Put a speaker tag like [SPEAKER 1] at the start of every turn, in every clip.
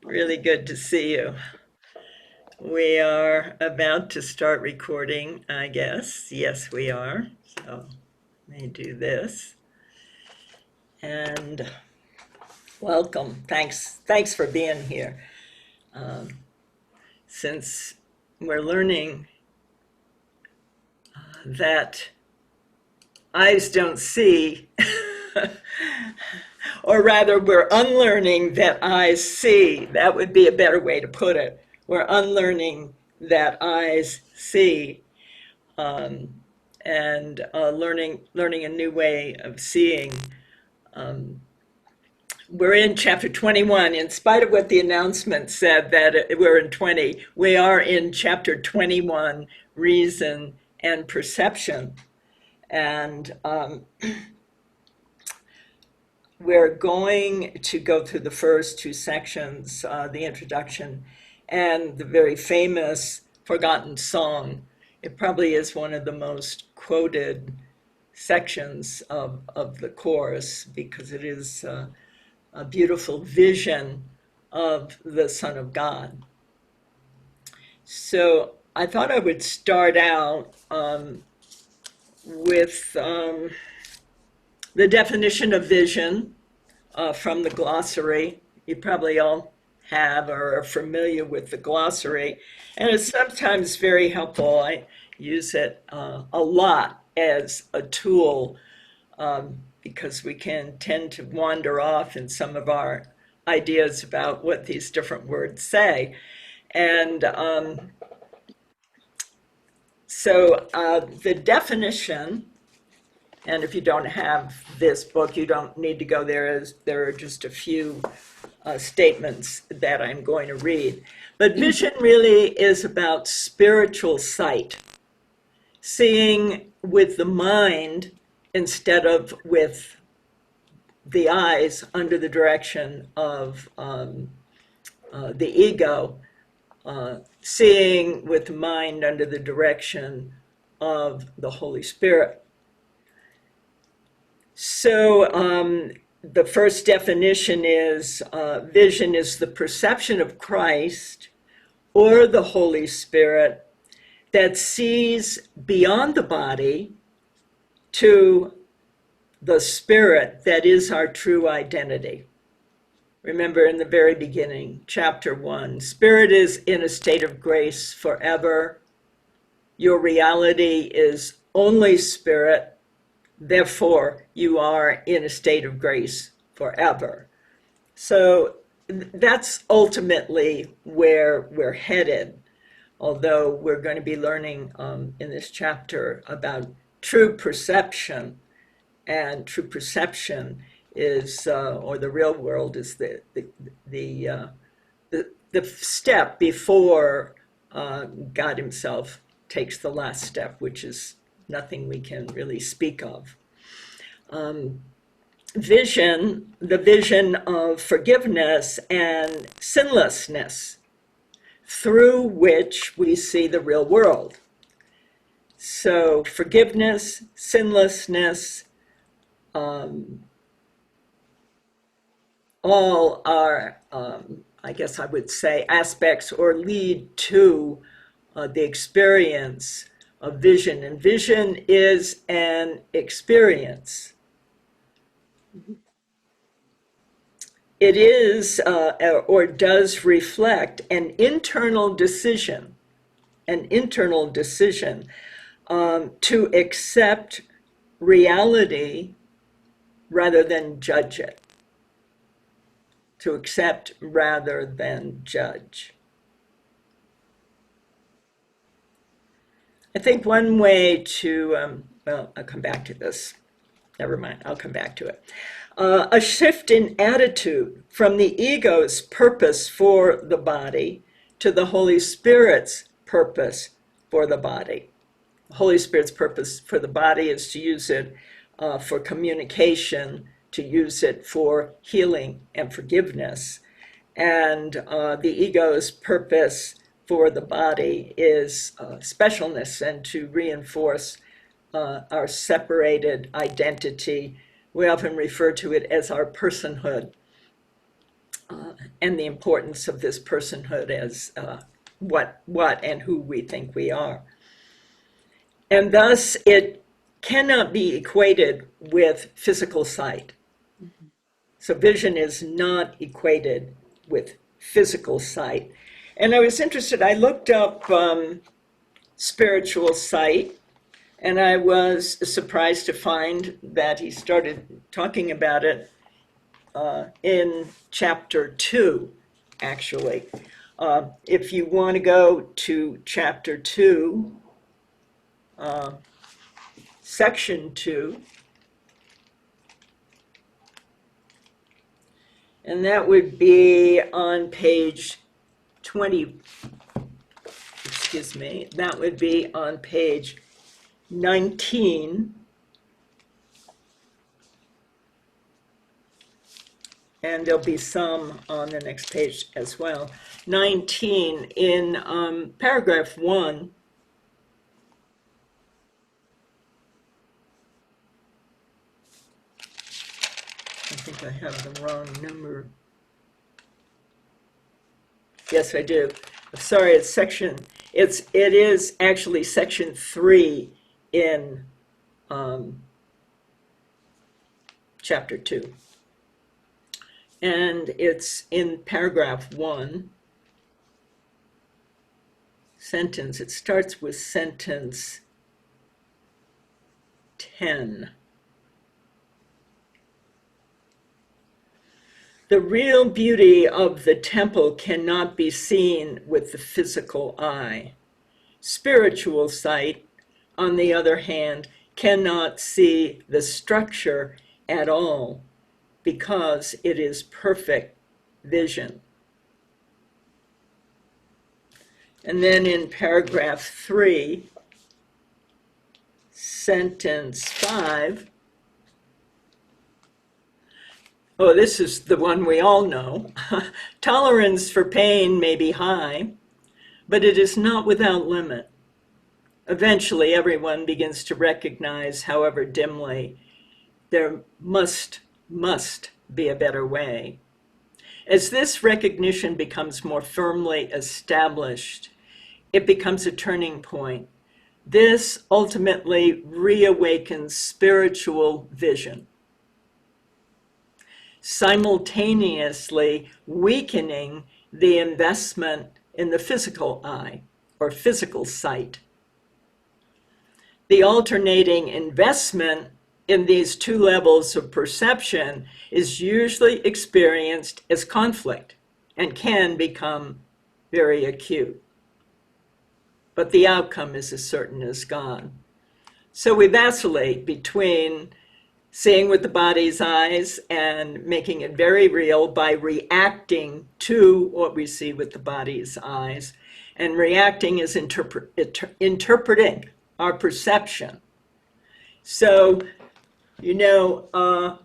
[SPEAKER 1] Really good to see you. We are about to start recording, I guess. Yes, we are. So let me do this. And welcome. Thanks for being here. Um, since we're learning that eyes don't see, or rather, we're unlearning that eyes see. That would be a better way to put it. We're unlearning that eyes see, um, and learning a new way of seeing. Um, we're in chapter 21. In spite of what the announcement said that we're in 20, we are in chapter 21, reason and perception. And we're going to go through the first two sections, the introduction and the very famous Forgotten Song. It probably is one of the most quoted sections of the course because it is a beautiful vision of the Son of God. So I thought I would start out with the definition of vision from the glossary. You probably all have or are familiar with the glossary, and it's sometimes very helpful. I use it a lot as a tool because we can tend to wander off in some of our ideas about what these different words say. And so the definition, and if you don't have this book, you don't need to go there, as there are just a few statements that I'm going to read. But vision really is about spiritual sight, seeing with the mind instead of with the eyes under the direction of the ego, seeing with the mind under the direction of the Holy Spirit. So the first definition is vision is the perception of Christ or the Holy Spirit that sees beyond the body to the spirit that is our true identity. Remember in the very beginning, chapter 1, spirit is in a state of grace forever. Your reality is only spirit. Therefore, you are in a state of grace forever. So that's ultimately where we're headed, although we're going to be learning in this chapter about true perception. And true perception is, or the real world is the step before God himself takes the last step, which is nothing we can really speak of. Vision, the vision of forgiveness and sinlessness through which we see the real world. So forgiveness, sinlessness, all are, I guess I would say, aspects or lead to the experience of vision. And vision is an experience. It is or does reflect an internal decision to accept reality rather than judge it. To accept rather than judge. I think one way to, well, I'll come back to this. Never mind, I'll come back to it. A shift in attitude from the ego's purpose for the body to the Holy Spirit's purpose for the body. The Holy Spirit's purpose for the body is to use it for communication, to use it for healing and forgiveness. And the ego's purpose for the body is specialness and to reinforce our separated identity. We often refer to it as our personhood. and the importance of this personhood as what and who we think we are. And thus, it cannot be equated with physical sight. So vision is not equated with physical sight. And I was interested, I looked up spiritual sight, and I was surprised to find that he started talking about it in chapter 2, actually. If you want to go to chapter 2, section 2, and that would be on page 20, excuse me, that would be on page 19, and there'll be some on the next page as well. 19, in paragraph 1, I think I have the wrong number. Yes, I do. Sorry, it's it is actually section 3 in chapter 2. And it's in paragraph 1, sentence. It starts with sentence 10. The real beauty of the temple cannot be seen with the physical eye. Spiritual sight, on the other hand, cannot see the structure at all because it is perfect vision. And then in paragraph 3, sentence 5, oh, this is the one we all know. Tolerance for pain may be high, but it is not without limit. Eventually, everyone begins to recognize, however dimly, there must be a better way. As this recognition becomes more firmly established, it becomes a turning point. This ultimately reawakens spiritual vision, simultaneously weakening the investment in the physical eye or physical sight. The alternating investment in these two levels of perception is usually experienced as conflict and can become very acute. But the outcome is as certain as God. So we vacillate between seeing with the body's eyes and making it very real by reacting to what we see with the body's eyes. And reacting is interpreting our perception. So, we're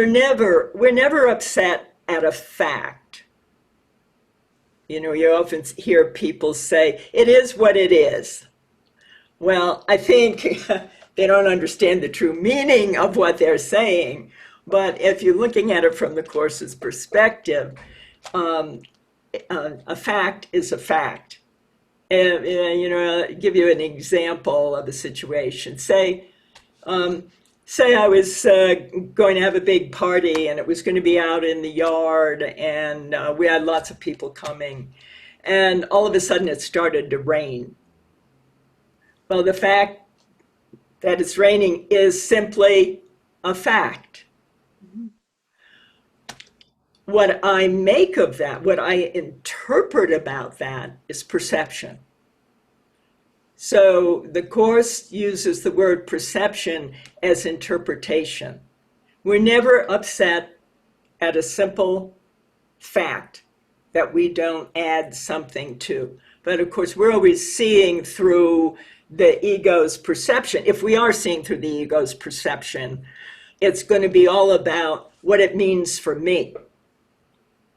[SPEAKER 1] never upset at a fact. You often hear people say, it is what it is. Well, I think they don't understand the true meaning of what they're saying. But if you're looking at it from the Course's perspective, a fact is a fact. And, I'll give you an example of a situation. Say I was going to have a big party, and it was going to be out in the yard, and we had lots of people coming. And all of a sudden, it started to rain. Well, the fact that it's raining is simply a fact. What I make of that, what I interpret about that, is perception. So the Course uses the word perception as interpretation. We're never upset at a simple fact that we don't add something to. But of course, we're always seeing through the ego's perception. If we are seeing through the ego's perception, it's going to be all about what it means for me.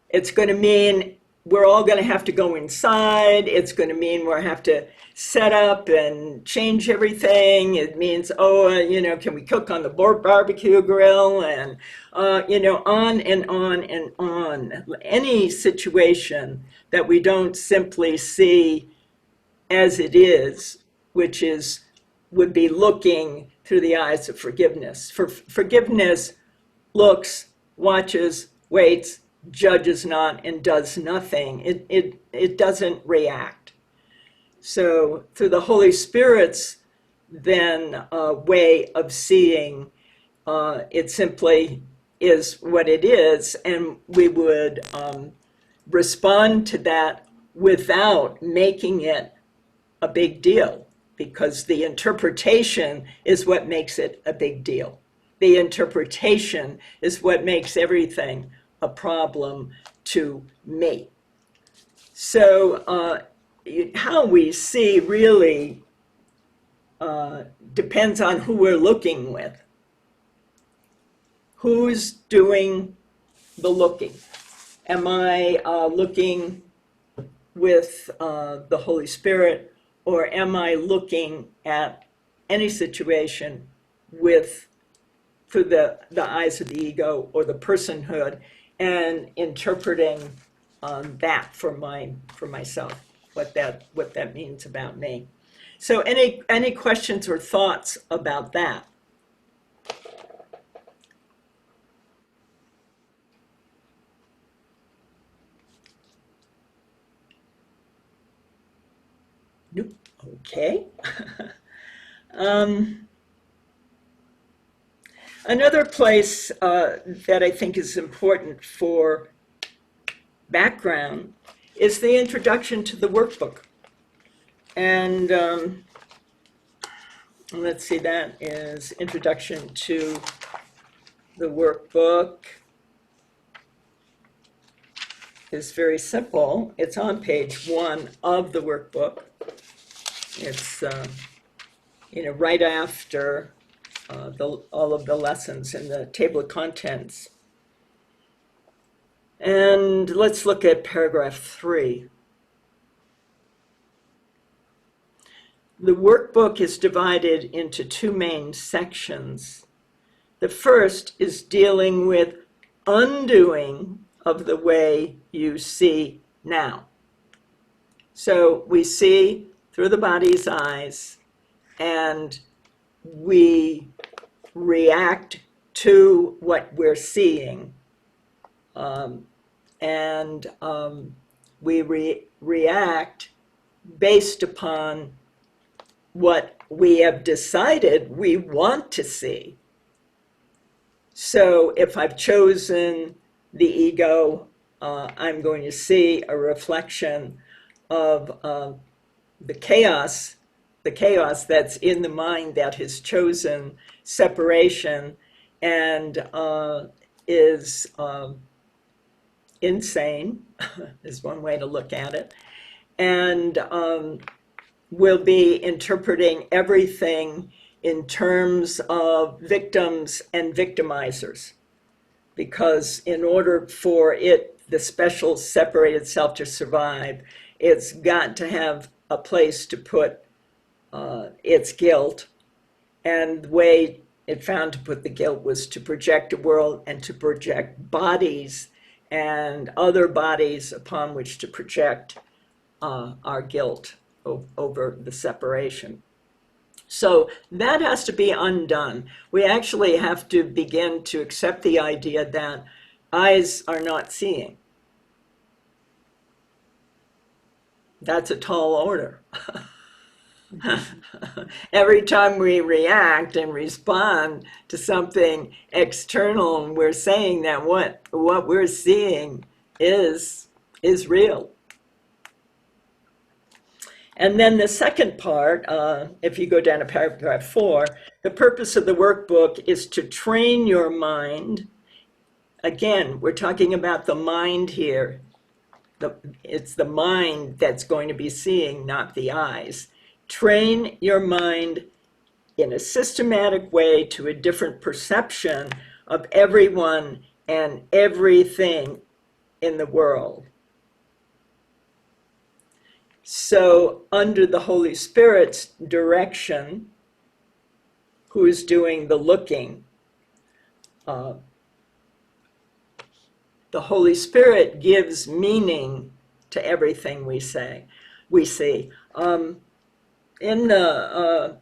[SPEAKER 1] It's going to mean we're all going to have to go inside. It's going to mean we'll have to set up and change everything. It means, can we cook on the barbecue grill? And, on and on and on. Any situation that we don't simply see as it is, which would be looking through the eyes of forgiveness. Forgiveness looks, watches, waits, judges not, and does nothing. It doesn't react. So through the Holy Spirit's then way of seeing, it simply is what it is, and we would respond to that without making it a big deal, because the interpretation is what makes it a big deal. The interpretation is what makes everything a problem to me. So how we see really depends on who we're looking with. Who's doing the looking? Am I looking with the Holy Spirit, or am I looking at any situation through the eyes of the ego or the personhood, and interpreting that for myself, what that means about me? So any questions or thoughts about that? Nope. Okay. Another place that I think is important for background is the introduction to the workbook. And let's see, that is introduction to the workbook. Is very simple. It's on page 1 of the workbook. It's right after all of the lessons in the table of contents. And let's look at paragraph 3. The workbook is divided into 2 main sections. The first is dealing with undoing of the way you see now. So we see through the body's eyes, and we react to what we're seeing. We react based upon what we have decided we want to see. So if I've chosen the ego, I'm going to see a reflection of the chaos that's in the mind that has chosen separation and is insane, is one way to look at it, and will be interpreting everything in terms of victims and victimizers. Because in order for the special separated self to survive, it's got to have a place to put its guilt. And the way it found to put the guilt was to project a world and to project bodies and other bodies upon which to project our guilt over the separation. So that has to be undone. We actually have to begin to accept the idea that eyes are not seeing. That's a tall order. Every time we react and respond to something external, and we're saying that what we're seeing is real. And then the second part, if you go down to paragraph 4, the purpose of the workbook is to train your mind. Again, we're talking about the mind here. It's the mind that's going to be seeing, not the eyes. Train your mind in a systematic way to a different perception of everyone and everything in the world. So under the Holy Spirit's direction, who is doing the looking, the Holy Spirit gives meaning to everything we see. In the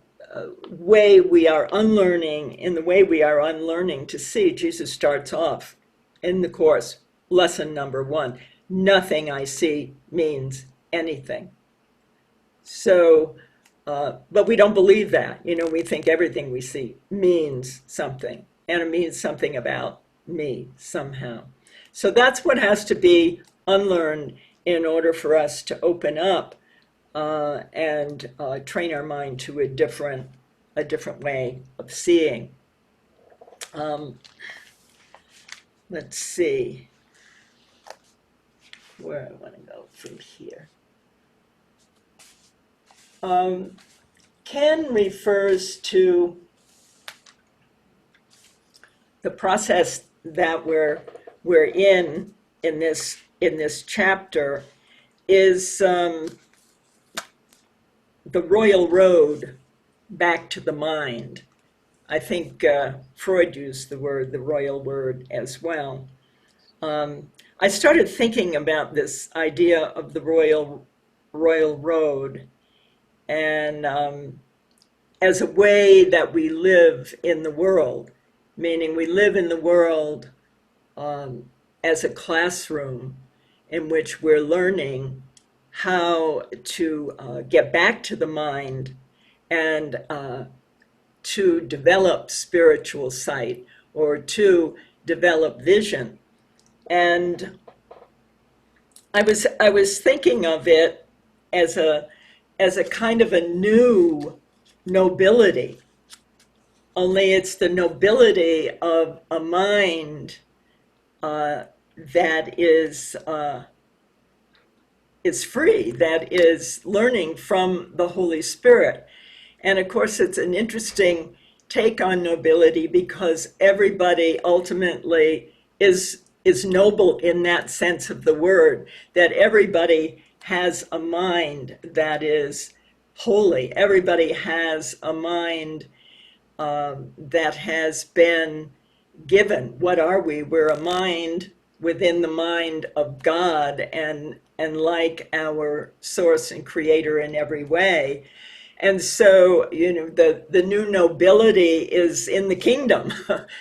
[SPEAKER 1] way we are unlearning to see, Jesus starts off in the course, lesson number 1, nothing I see means anything. So, but we don't believe that. We think everything we see means something, and it means something about me somehow. So that's what has to be unlearned in order for us to open up and train our mind to a different way of seeing. Let's see where I want to go from here. Ken refers to the process that we're in this chapter is the royal road back to the mind. I think Freud used the royal word as well. I started thinking about this idea of the royal road, and as a way that we live in the world, meaning we live in the world as a classroom in which we're learning how to get back to the mind and to develop spiritual sight or to develop vision. And I was thinking of it as a kind of a new nobility, only it's the nobility of a mind that is free, that is learning from the Holy Spirit. And of course, it's an interesting take on nobility because everybody ultimately is noble in that sense of the word, that everybody has a mind that is holy. Everybody has a mind that has been given. What are we? We're a mind within the mind of God and like our source and creator in every way. And so, the new nobility is in the kingdom.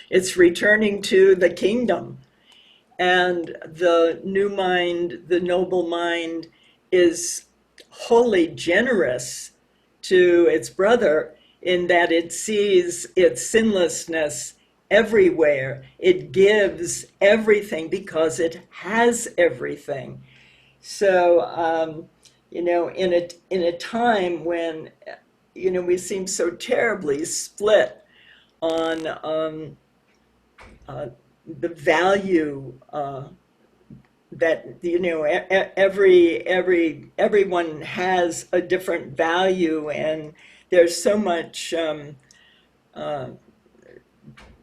[SPEAKER 1] It's returning to the kingdom. And the new mind, the noble mind, is wholly generous to its brother in that it sees its sinlessness everywhere. It gives everything because it has everything. So, in a time when, we seem so terribly split on the value that everyone has a different value, and there's so much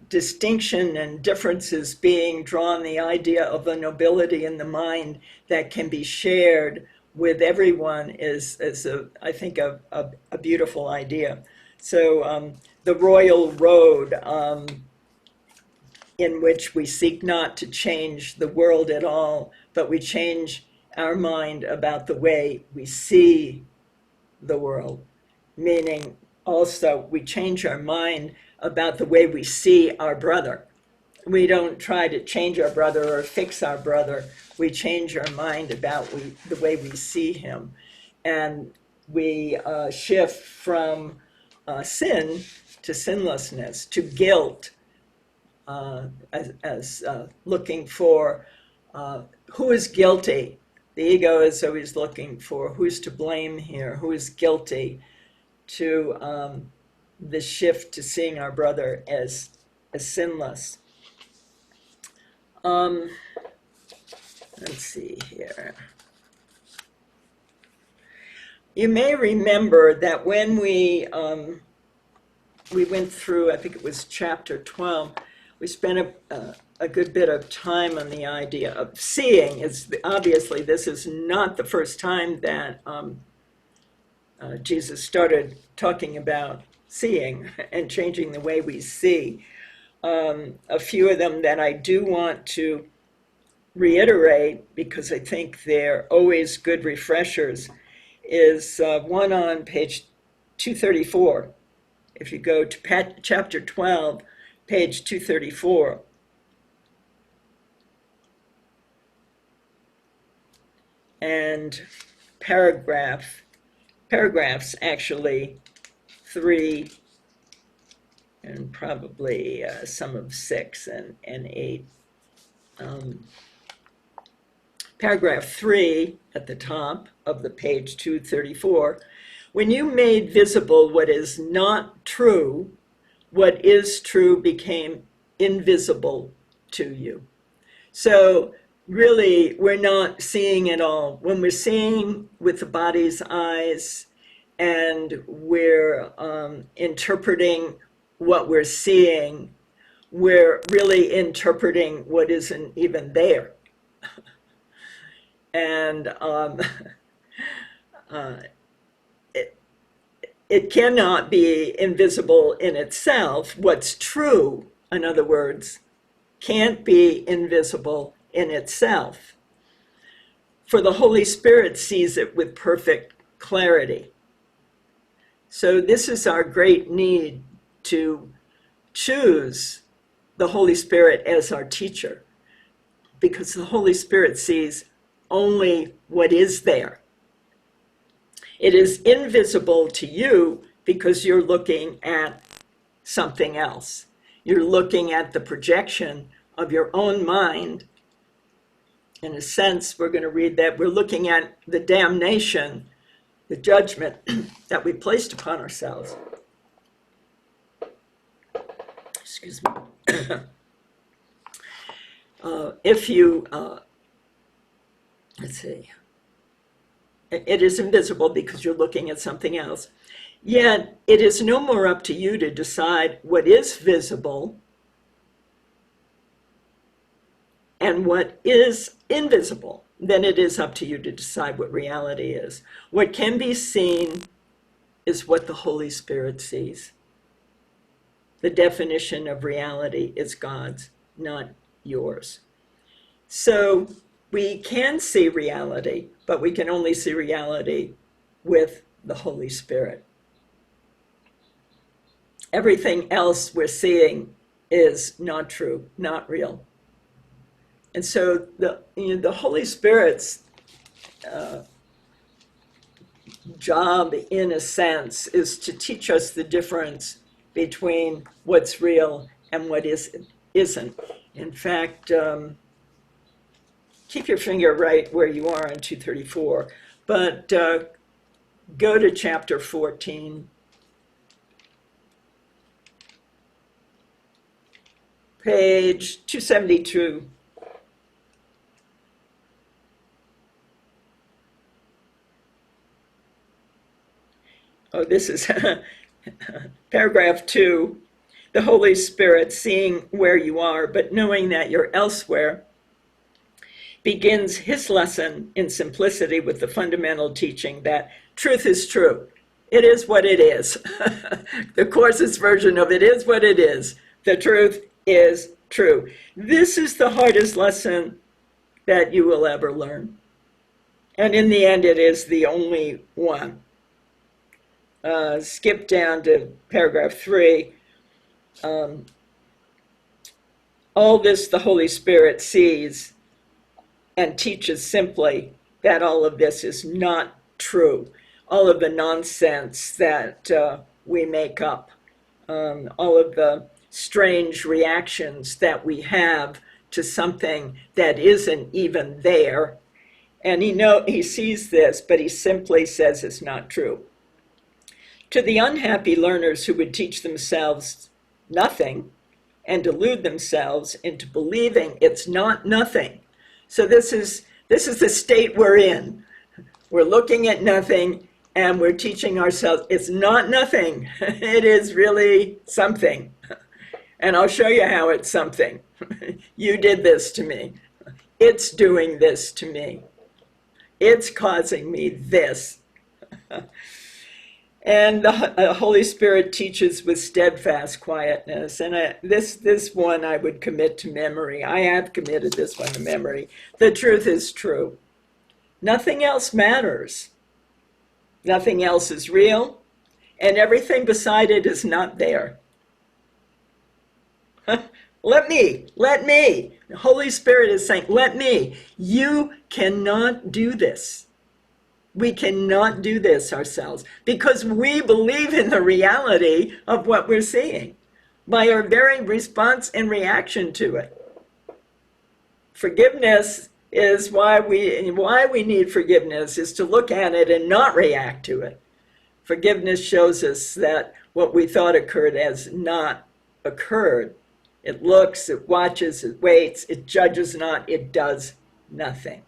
[SPEAKER 1] distinction and differences being drawn. The idea of a nobility in the mind that can be shared with everyone is I think a beautiful idea. So the royal road, in which we seek not to change the world at all, but we change our mind about the way we see the world. Meaning also we change our mind about the way we see our brother. We don't try to change our brother or fix our brother. We change our mind about the way we see him. And we shift from sin to sinlessness, to guilt, as looking for who is guilty. The ego is always looking for who's to blame here, who is guilty, to the shift to seeing our brother as sinless. Let's see here. You may remember that when we went through, I think it was chapter 12, we spent a good bit of time on the idea of seeing. Obviously, this is not the first time that Jesus started talking about seeing and changing the way we see. A few of them that I do want to reiterate, because I think they're always good refreshers, is one on page 234. If you go to chapter 12, page 234, and paragraphs actually 3 and probably some of 6 and 8. Paragraph 3 at the top of the page 234, when you made visible what is not true, what is true became invisible to you. So really, we're not seeing it all. When we're seeing with the body's eyes and we're interpreting what we're seeing, we're really interpreting what isn't even there. And it cannot be invisible in itself. What's true, in other words, can't be invisible in itself. For the Holy Spirit sees it with perfect clarity. So this is our great need to choose the Holy Spirit as our teacher, because the Holy Spirit sees only what is there. It is invisible to you because you're looking at something else. You're looking at the projection of your own mind. In a sense, we're going to read that we're looking at the damnation, the judgment that we placed upon ourselves. Excuse me. If you, let's see, it is invisible because you're looking at something else. Yet it is no more up to you to decide what is visible and what is invisible than it is up to you to decide what reality is. What can be seen is what the Holy Spirit sees. The definition of reality is God's, not yours. So we can see reality, but we can only see reality with the Holy Spirit. Everything else we're seeing is not true, not real. And so the Holy Spirit's job, in a sense, is to teach us the difference between what's real and what isn't. In fact, keep your finger right where you are on 234, but go to chapter 14, page 272. Oh, this is paragraph 2. The Holy Spirit, seeing where you are, but knowing that you're elsewhere, begins his lesson in simplicity with the fundamental teaching that truth is true. It is what it is. The Course's version of it is what it is. The truth is true. This is the hardest lesson that you will ever learn. And in the end, it is the only one. Skip down to paragraph 3. All this the Holy Spirit sees and teaches simply that all of this is not true. All of the nonsense that we make up, all of the strange reactions that we have to something that isn't even there. And he sees this, but he simply says it's not true. To the unhappy learners who would teach themselves nothing and delude themselves into believing it's not nothing. So this is the state we're in. We're looking at nothing and we're teaching ourselves it's not nothing. It is really something. And I'll show you how it's something. You did this to me. It's doing this to me. It's causing me this. And the Holy Spirit teaches with steadfast quietness. And this one I would commit to memory. I have committed this one to memory. The truth is true. Nothing else matters. Nothing else is real. And everything beside it is not there. Let me. The Holy Spirit is saying, let me. You cannot do this. We cannot do this ourselves because we believe in the reality of what we're seeing by our very response and reaction to it. Forgiveness is why we need forgiveness is to look at it and not react to it. Forgiveness shows us that what we thought occurred has not occurred. It looks, it watches, it waits, it judges not, it does nothing.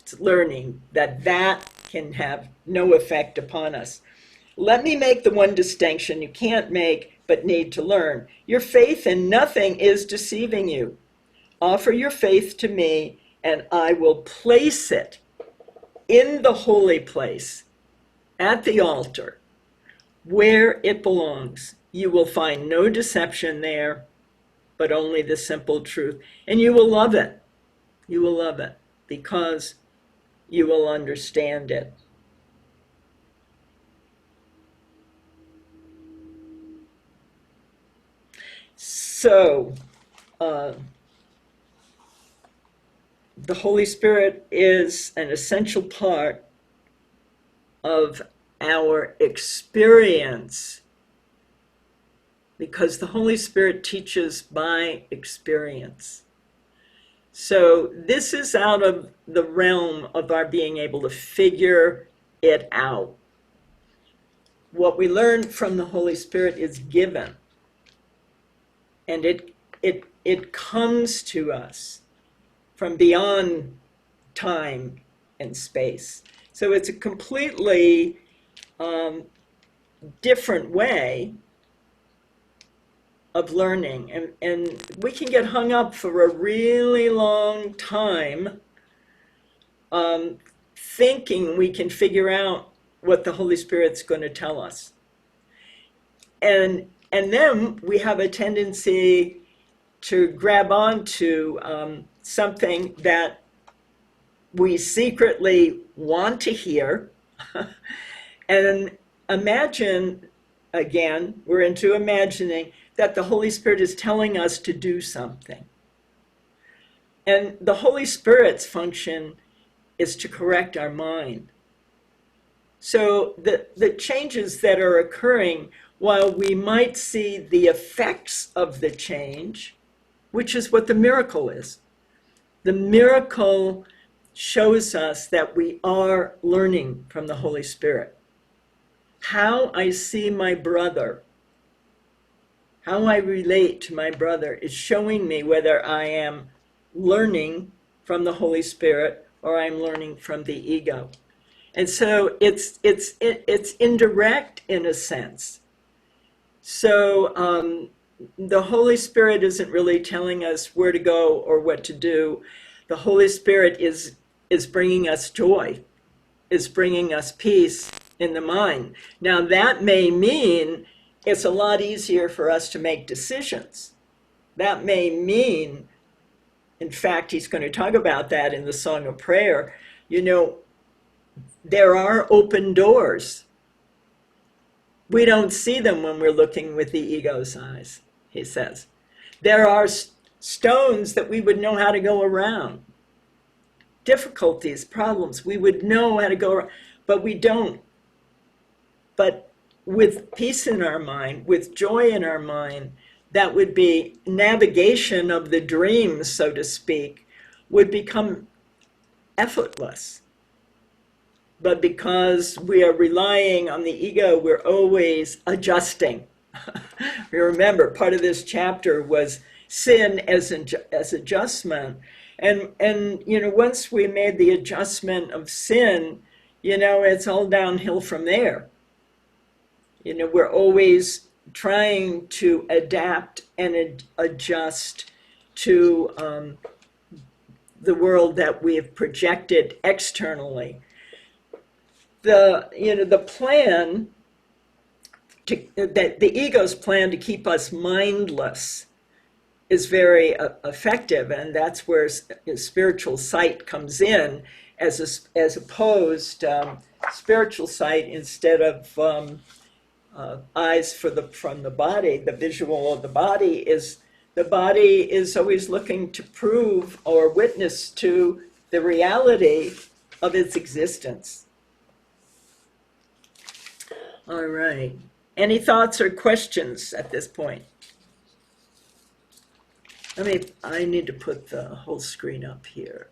[SPEAKER 1] It's learning that can have no effect upon us. Let me make the one distinction you can't make but need to learn. Your faith in nothing is deceiving you. Offer your faith to me, and I will place it in the holy place, at the altar, where it belongs. You will find no deception there, but only the simple truth. And you will love it. You will love it because you will understand it. So, the Holy Spirit is an essential part of our experience because the Holy Spirit teaches by experience. So this is out of the realm of our being able to figure it out. What we learn from the Holy Spirit is given, and it comes to us from beyond time and space. So it's a completely different way of learning. And we can get hung up for a really long time thinking we can figure out what the Holy Spirit's going to tell us. And then we have a tendency to grab onto something that we secretly want to hear and imagine, again, we're into imagining that the Holy Spirit is telling us to do something. And the Holy Spirit's function is to correct our mind. So the changes that are occurring, while we might see the effects of the change, which is what the miracle is, the miracle shows us that we are learning from the Holy Spirit. How I see my brother, how I relate to my brother is showing me whether I am learning from the Holy Spirit or I'm learning from the ego. And so it's indirect in a sense. So the Holy Spirit isn't really telling us where to go or what to do. The Holy Spirit is bringing us joy, is bringing us peace in the mind. Now that may mean it's a lot easier for us to make decisions. That may mean, in fact, he's going to talk about that in the Song of Prayer, there are open doors. We don't see them when we're looking with the ego's eyes, he says. There are stones that we would know how to go around. Difficulties, problems, we would know how to go around, but we don't. But with peace in our mind, with joy in our mind, that would be navigation of the dreams, so to speak, would become effortless. But because we are relying on the ego, we're always adjusting. You remember, part of this chapter was sin as adjustment. And once we made the adjustment of sin, it's all downhill from there. We're always trying to adapt and adjust to the world that we have projected externally. The plan that the ego's plan to keep us mindless is very effective, and that's where spiritual sight comes in, as opposed spiritual sight instead of eyes from the body. The visual of the body is always looking to prove or witness to the reality of its existence. All right. Any thoughts or questions at this point? I need to put the whole screen up here.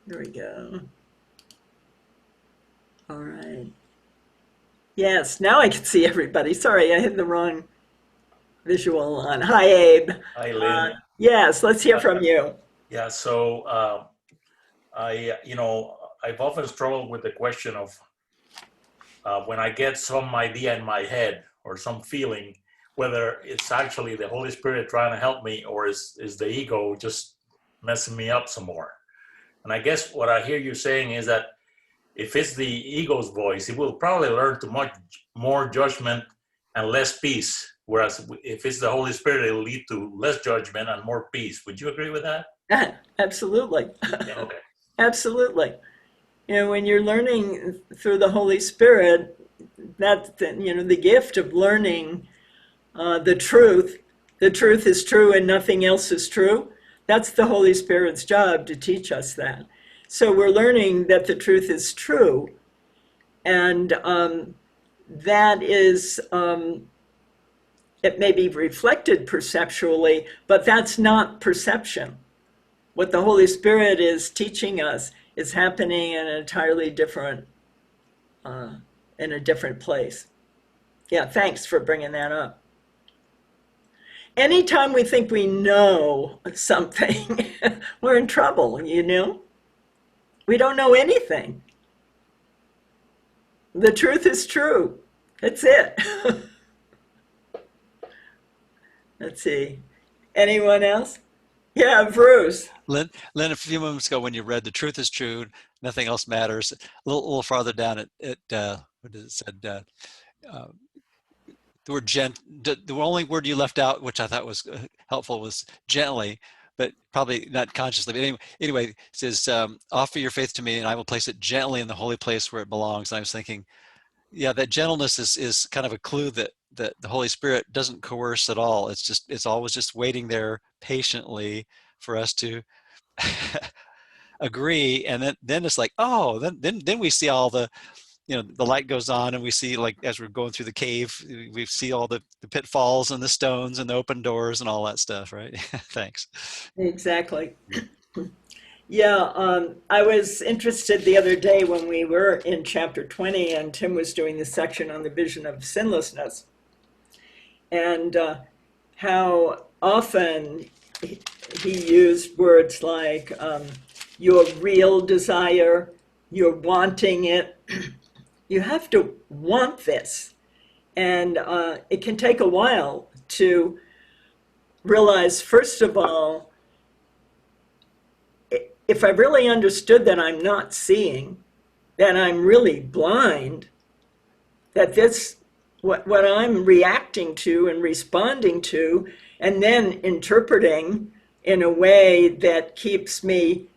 [SPEAKER 1] There we go. All right. Yes, now I can see everybody. Sorry, I had the wrong visual on. Hi, Abe.
[SPEAKER 2] Hi, Lynn.
[SPEAKER 1] Yes, let's hear from you.
[SPEAKER 2] Yeah, so I've often struggled with the question of when I get some idea in my head or some feeling, whether it's actually the Holy Spirit trying to help me or is the ego just messing me up some more. And I guess what I hear you saying is that if it's the ego's voice, it will probably learn to much more judgment and less peace. Whereas if it's the Holy Spirit, it'll lead to less judgment and more peace. Would you agree with that?
[SPEAKER 1] Absolutely.
[SPEAKER 2] Yeah, okay.
[SPEAKER 1] Absolutely. When you're learning through the Holy Spirit, that's the gift of learning the truth. The truth is true and nothing else is true. That's the Holy Spirit's job, to teach us that. So we're learning that the truth is true, and that is, it may be reflected perceptually, but that's not perception. What the Holy Spirit is teaching us is happening in an entirely different, in a different place. Yeah, thanks for bringing that up. Anytime we think we know something, we're in trouble, We don't know anything. The truth is true. That's it. Let's see. Anyone else? Yeah, Bruce.
[SPEAKER 3] Lynn, a few moments ago when you read "The truth is true, nothing else matters," a little farther down it what is it said? The word the only word you left out, which I thought was helpful, was gently, but probably not consciously. But anyway, it says, "Offer your faith to me, and I will place it gently in the holy place where it belongs." And I was thinking, yeah, that gentleness is kind of a clue that the Holy Spirit doesn't coerce at all. It's always just waiting there patiently for us to agree, and then it's like, oh, then we see all the the light goes on, and we see, like, as we're going through the cave, we see all the pitfalls and the stones and the open doors and all that stuff, right? Thanks.
[SPEAKER 1] Exactly. Yeah, I was interested the other day when we were in chapter 20 and Tim was doing the section on the vision of sinlessness, and how often he used words like your real desire, you're wanting it. You have to want this. And it can take a while to realize, first of all, if I really understood that I'm not seeing, that I'm really blind, that what I'm reacting to and responding to, and then interpreting in a way that keeps me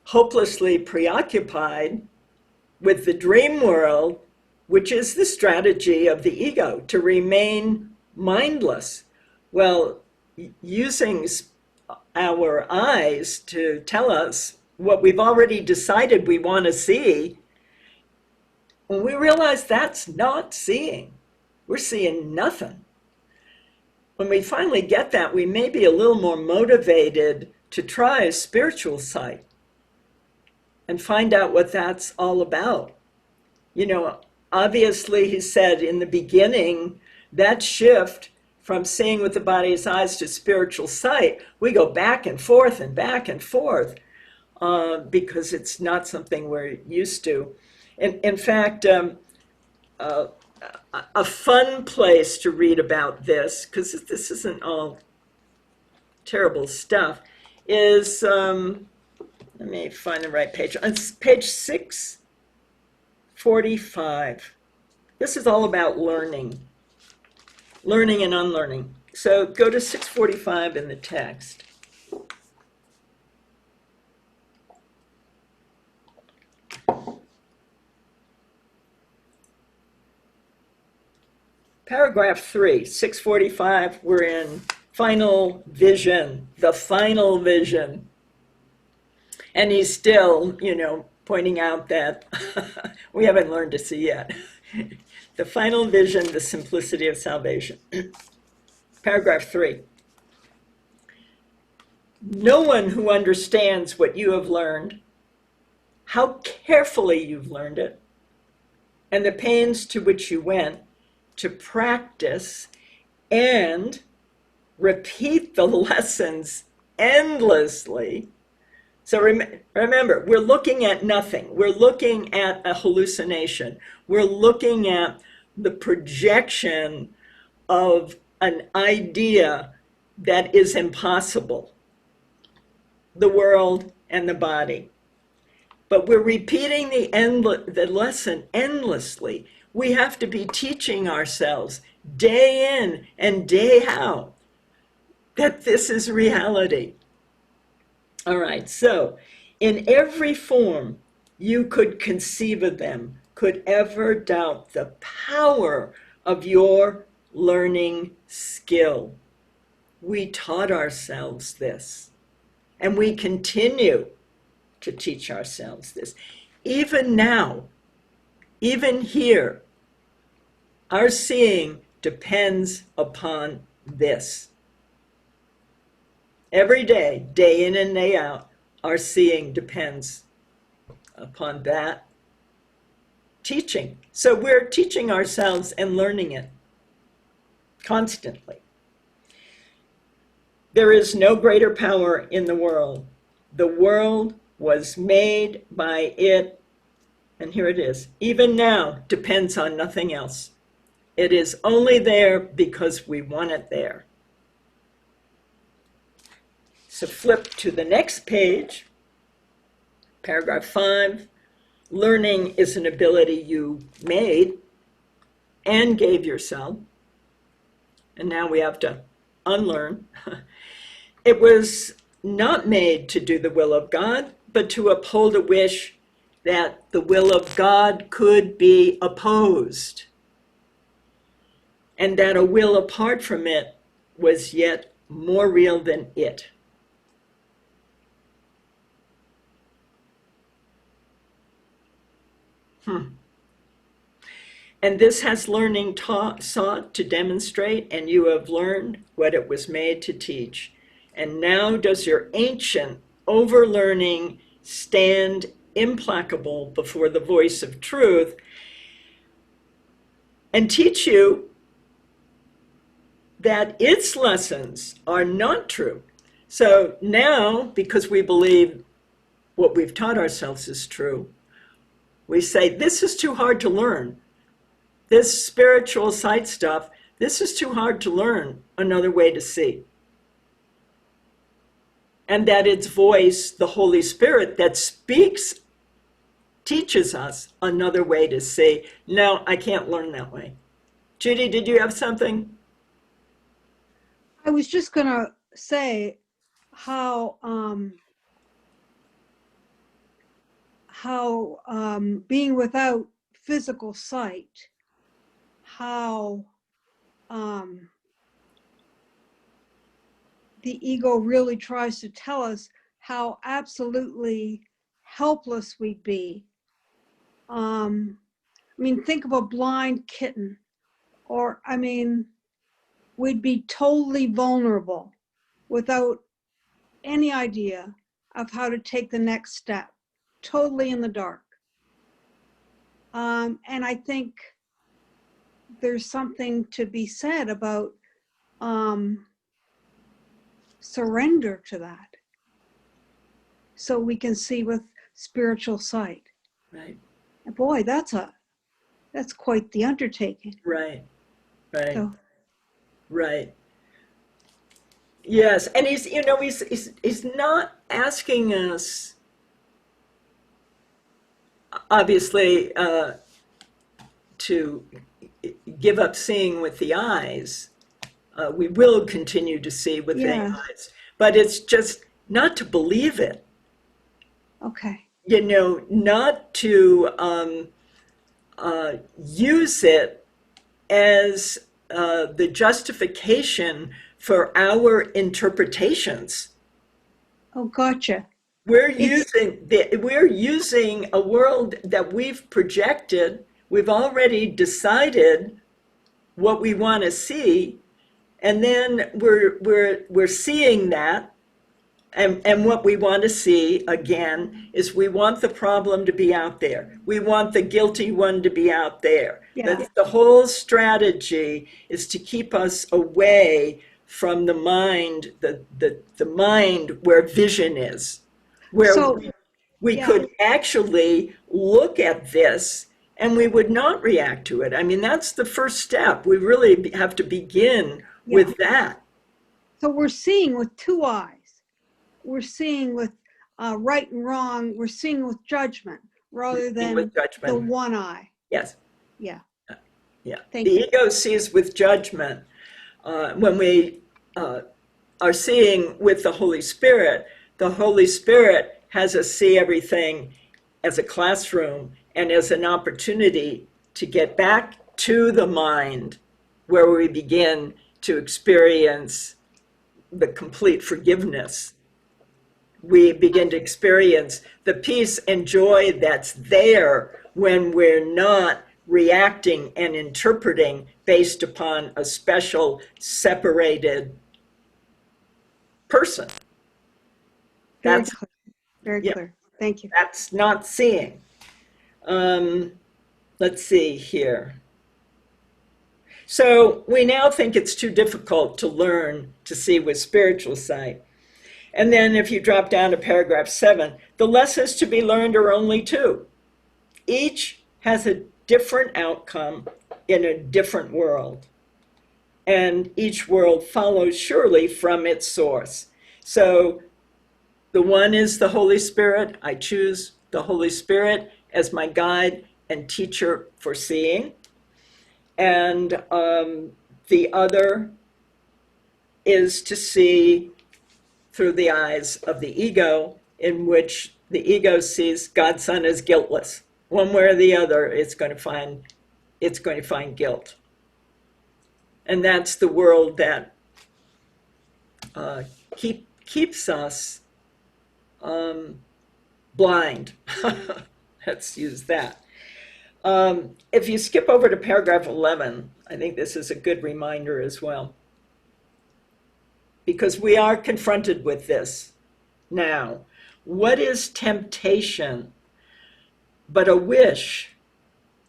[SPEAKER 1] hopelessly preoccupied with the dream world, which is the strategy of the ego, to remain mindless. Well, using our eyes to tell us what we've already decided we want to see, when we realize that's not seeing, we're seeing nothing. When we finally get that, we may be a little more motivated to try a spiritual sight and find out what that's all about. Obviously, he said in the beginning, that shift from seeing with the body's eyes to spiritual sight, we go back and forth because it's not something we're used to. In fact, a fun place to read about this, because this isn't all terrible stuff, is, let me find the right page. On page 6, 645. This is all about learning and unlearning. So go to 645 in the text. Paragraph 3, 645, we're in final vision, the final vision. And he's still, pointing out that we haven't learned to see yet. The final vision, the simplicity of salvation. Paragraph 3. No one who understands what you have learned, how carefully you've learned it, and the pains to which you went to practice and repeat the lessons endlessly. So remember, we're looking at nothing. We're looking at a hallucination. We're looking at the projection of an idea that is impossible, the world and the body. But we're repeating the lesson endlessly. We have to be teaching ourselves day in and day out that this is reality. All right, so in every form you could conceive of them, could ever doubt the power of your learning skill. We taught ourselves this, and we continue to teach ourselves this. Even now, even here, our seeing depends upon this. Every day, day in and day out, our seeing depends upon that teaching. So we're teaching ourselves and learning it constantly. There is no greater power in the world. The world was made by it, and here it is. Even now, depends on nothing else. It is only there because we want it there. So flip to the next page, paragraph 5. Learning is an ability you made and gave yourself. And now we have to unlearn. It was not made to do the will of God, but to uphold a wish that the will of God could be opposed, and that a will apart from it was yet more real than it. And this has learning sought to demonstrate, and you have learned what it was made to teach. And now does your ancient overlearning stand implacable before the voice of truth and teach you that its lessons are not true. So now, because we believe what we've taught ourselves is true, we say, this is too hard to learn. This spiritual sight stuff, this is too hard to learn another way to see. And that its voice, the Holy Spirit that speaks, teaches us another way to see. No, I can't learn that way. Judy, did you have something?
[SPEAKER 4] I was just going to say how being without physical sight, how the ego really tries to tell us how absolutely helpless we'd be. I mean, think of a blind kitten, or, I mean, we'd be totally vulnerable without any idea of how to take the next step, totally in the dark. And I think there's something to be said about surrender to that, so we can see with spiritual sight.
[SPEAKER 1] Right.
[SPEAKER 4] And boy, that's quite the undertaking.
[SPEAKER 1] Right.
[SPEAKER 4] So,
[SPEAKER 1] Right. Yes, and he's not asking us, obviously, to give up seeing with the eyes. We will continue to see with the
[SPEAKER 4] Yeah.
[SPEAKER 1] eyes, but it's just not to believe it,
[SPEAKER 4] Okay.
[SPEAKER 1] not to use it as the justification for our interpretations.
[SPEAKER 4] Oh, gotcha.
[SPEAKER 1] We're
[SPEAKER 4] It's
[SPEAKER 1] using a world that we've projected. We've already decided what we want to see, and then we're seeing that. And what we want to see again is we want the problem to be out there. We want the guilty one to be out there.
[SPEAKER 4] Yeah.
[SPEAKER 1] That's the whole strategy, is to keep us away from the mind, the mind where vision is, where
[SPEAKER 4] So,
[SPEAKER 1] we
[SPEAKER 4] yeah.
[SPEAKER 1] could actually look at this and we would not react to it. I mean, that's the first step. We really have to begin with that.
[SPEAKER 4] So we're seeing with two eyes. We're seeing with right and wrong. We're seeing with judgment rather than
[SPEAKER 1] With
[SPEAKER 4] the
[SPEAKER 1] judgment.
[SPEAKER 4] one eye.
[SPEAKER 1] Yes.
[SPEAKER 4] Yeah.
[SPEAKER 1] Yeah.
[SPEAKER 4] Thank
[SPEAKER 1] The
[SPEAKER 4] you.
[SPEAKER 1] ego sees with judgment. When we are seeing with the Holy Spirit has us see everything as a classroom and as an opportunity to get back to the mind where we begin to experience the complete forgiveness. We begin to experience the peace and joy that's there when we're not reacting and interpreting based upon a special separated person.
[SPEAKER 4] Very
[SPEAKER 1] That's
[SPEAKER 4] clear. Very
[SPEAKER 1] yeah,
[SPEAKER 4] clear. Thank you.
[SPEAKER 1] that's not seeing. Let's see here. So we now think it's too difficult to learn to see with spiritual sight. And then if you drop down to paragraph 7, the lessons to be learned are only two. Each has a different outcome in a different world. And each world follows surely from its source. So the one is the Holy Spirit. I choose the Holy Spirit as my guide and teacher for seeing. And the other is to see through the eyes of the ego, in which the ego sees God's Son as guiltless. One way or the other, it's going to find guilt. And that's the world that keeps us blind. Let's use that. If you skip over to paragraph 11, I think this is a good reminder as well. Because we are confronted with this now. What is temptation but a wish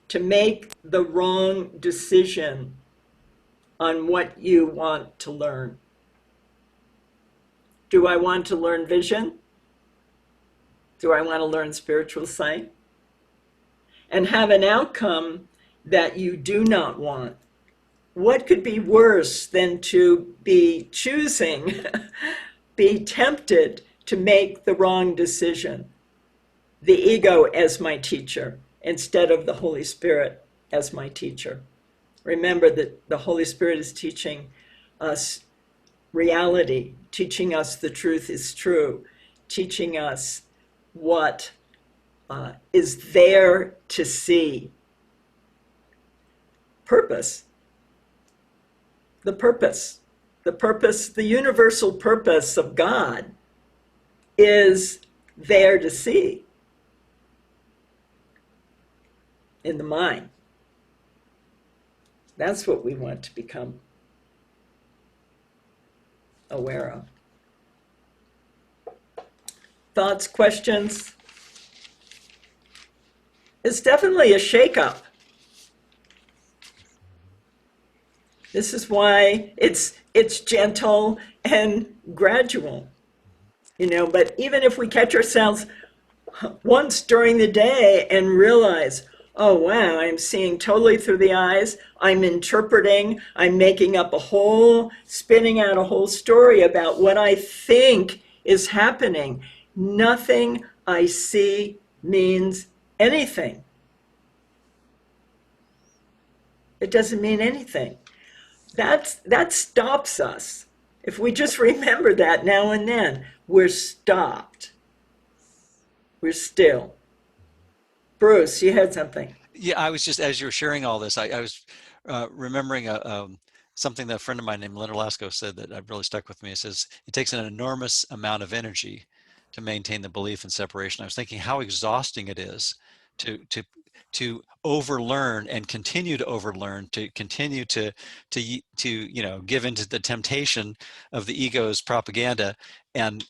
[SPEAKER 1] to make the wrong decision on what you want to learn? Do I want to learn vision? Do I want to learn spiritual sight? And have an outcome that you do not want? What could be worse than to be choosing, be tempted to make the wrong decision? The ego as my teacher instead of the Holy Spirit as my teacher. Remember that the Holy Spirit is teaching us reality, teaching us the truth is true, teaching us what is there to see. Purpose. The universal purpose of God is there to see in the mind. That's what we want to become aware of. Thoughts, questions? It's definitely a shakeup. This is why it's gentle and gradual, but even if we catch ourselves once during the day and realize, oh wow, I'm seeing totally through the eyes, I'm interpreting, I'm spinning out a whole story about what I think is happening. Nothing I see means anything. It doesn't mean anything. That stops us. If we just remember that now and then, we're stopped. We're still. Bruce, you had something.
[SPEAKER 3] Yeah, I was just, as you were sharing all this, I was remembering something that a friend of mine named Leonard Lasco said that really stuck with me. It says, it takes an enormous amount of energy to maintain the belief in separation. I was thinking how exhausting it is to to to overlearn and continue to overlearn, to continue to give into the temptation of the ego's propaganda, and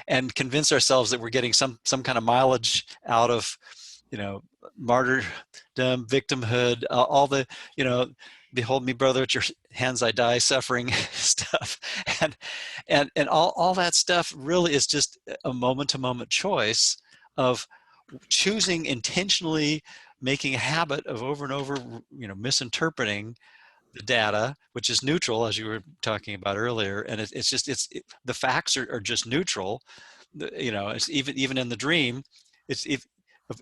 [SPEAKER 3] and convince ourselves that we're getting some kind of mileage out of martyrdom, victimhood, all the, behold me, brother, at your hands I die, suffering stuff, and all that stuff really is just a moment-to-moment choice of choosing, intentionally making a habit of over and over, misinterpreting the data, which is neutral, as you were talking about earlier, and the facts are just neutral. It's even in the dream, it's if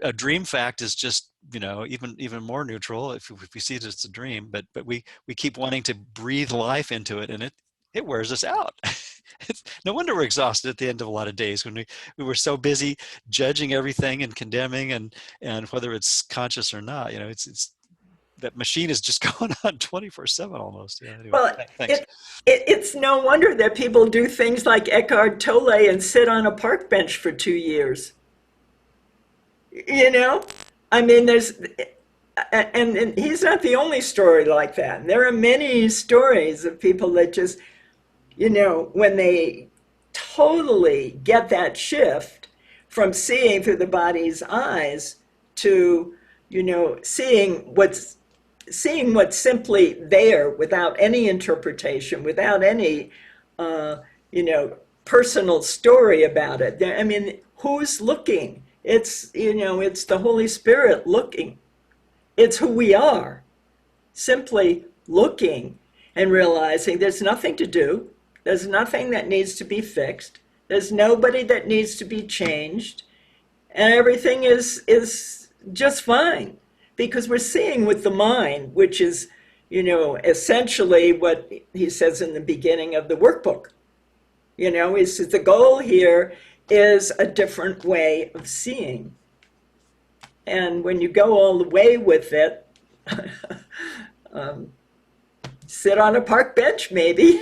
[SPEAKER 3] a dream fact is just even more neutral if we see it as a dream, but we keep wanting to breathe life into it, and it wears us out. It's no wonder we're exhausted at the end of a lot of days when we were so busy judging everything and condemning, and whether it's conscious or not, it's that machine is just going on 24/7 almost. Yeah. Anyway,
[SPEAKER 1] Well,
[SPEAKER 3] thanks.
[SPEAKER 1] it's no wonder that people do things like Eckhart Tolle and sit on a park bench for 2 years. I mean, and he's not the only story like that. There are many stories of people that just, when they totally get that shift from seeing through the body's eyes to, seeing what's simply there without any interpretation, without any, personal story about it. I mean, who's looking? It's the Holy Spirit looking. It's who we are, simply looking and realizing there's nothing to do. There's nothing that needs to be fixed. There's nobody that needs to be changed. And everything is just fine, because we're seeing with the mind, which is, essentially what he says in the beginning of the workbook. He says the goal here is a different way of seeing. And when you go all the way with it, sit on a park bench maybe.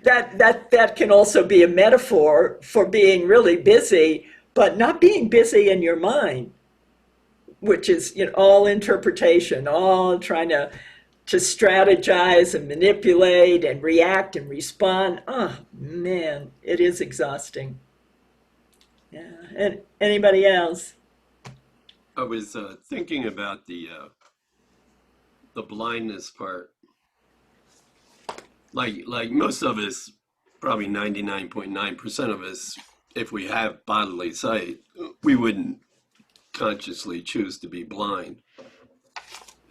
[SPEAKER 1] that can also be a metaphor for being really busy, but not being busy in your mind, which is all interpretation, all trying to strategize and manipulate and react and respond. Oh man, it is exhausting. Yeah. And anybody else?
[SPEAKER 5] I was thinking about the blindness part. Like most of us, probably 99.9% of us, if we have bodily sight, we wouldn't consciously choose to be blind.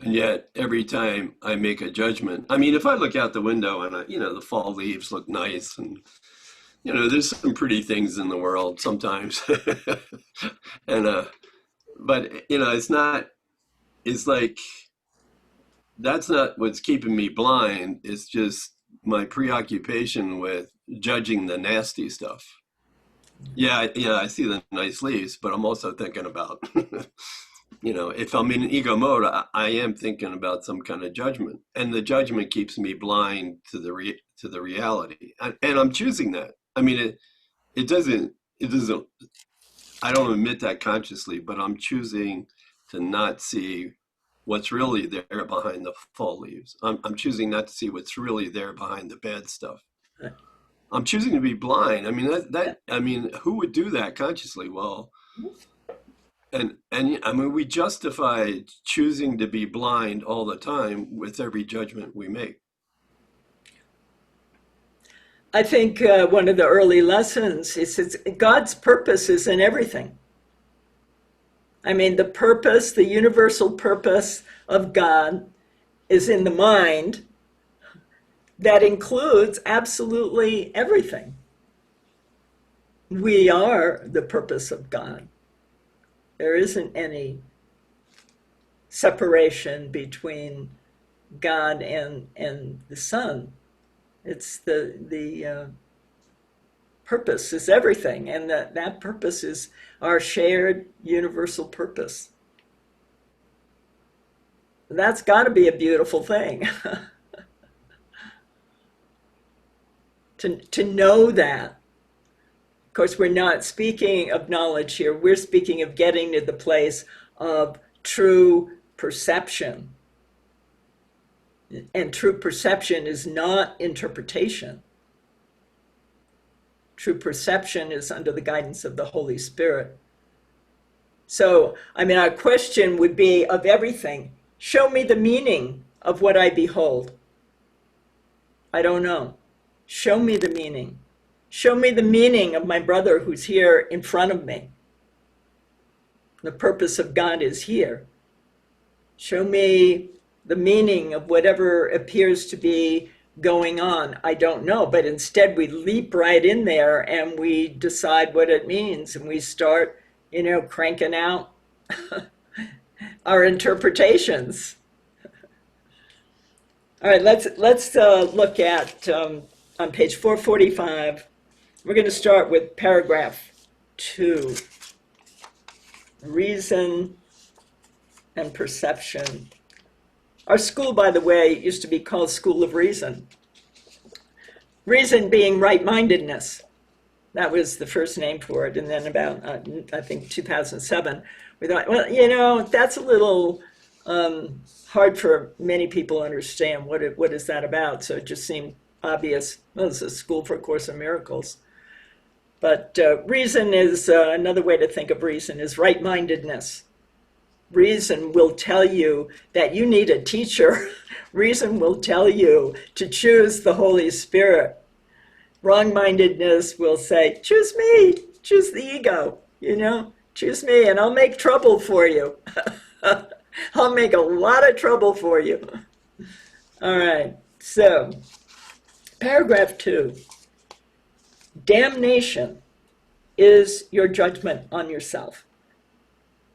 [SPEAKER 5] And yet, every time I make a judgment, I mean, if I look out the window and the fall leaves look nice, and there's some pretty things in the world sometimes, and but it's not. It's like that's not what's keeping me blind. It's just my preoccupation with judging the nasty stuff. Yeah, I see the nice leaves, but I'm also thinking about, if I'm in ego mode, I am thinking about some kind of judgment, and the judgment keeps me blind to the reality, and I'm choosing that. I mean, it doesn't. I don't admit that consciously, but I'm choosing to not see what's really there behind the fall leaves. I'm choosing not to see what's really there behind the bad stuff. I'm choosing to be blind. I mean, who would do that consciously? Well, and I mean, we justify choosing to be blind all the time with every judgment we make.
[SPEAKER 1] I think one of the early lessons, he says, God's purpose is in everything. I mean, the purpose, the universal purpose of God is in the mind. That includes absolutely everything. We are the purpose of God. There isn't any separation between God and the Son. It's the purpose is everything, and that purpose is our shared universal purpose. That's got to be a beautiful thing. to know that. Of course, we're not speaking of knowledge here. We're speaking of getting to the place of true perception. And true perception is not interpretation. True perception is under the guidance of the Holy Spirit. So, I mean, our question would be of everything. Show me the meaning of what I behold. I don't know. Show me the meaning. Show me the meaning of my brother who's here in front of me. The purpose of God is here. Show me the meaning of whatever appears to be going on. I don't know, but instead we leap right in there and we decide what it means, and we start, cranking out our interpretations. All right, let's look at on page 445. We're going to start with paragraph 2, reason and perception. Our school, by the way, used to be called School of Reason. Reason being right-mindedness. That was the first name for it. And then about, I think, 2007, we thought, well, that's a little hard for many people to understand. What is that about? So it just seemed obvious. Well, it's a school for A Course in Miracles. But reason is, another way to think of reason is right-mindedness. Reason will tell you that you need a teacher. Reason will tell you to choose the Holy Spirit. Wrong-mindedness will say, choose me, choose the ego, choose me, and I'll make trouble for you. I'll make a lot of trouble for you. All right, so paragraph 2. Damnation is your judgment on yourself.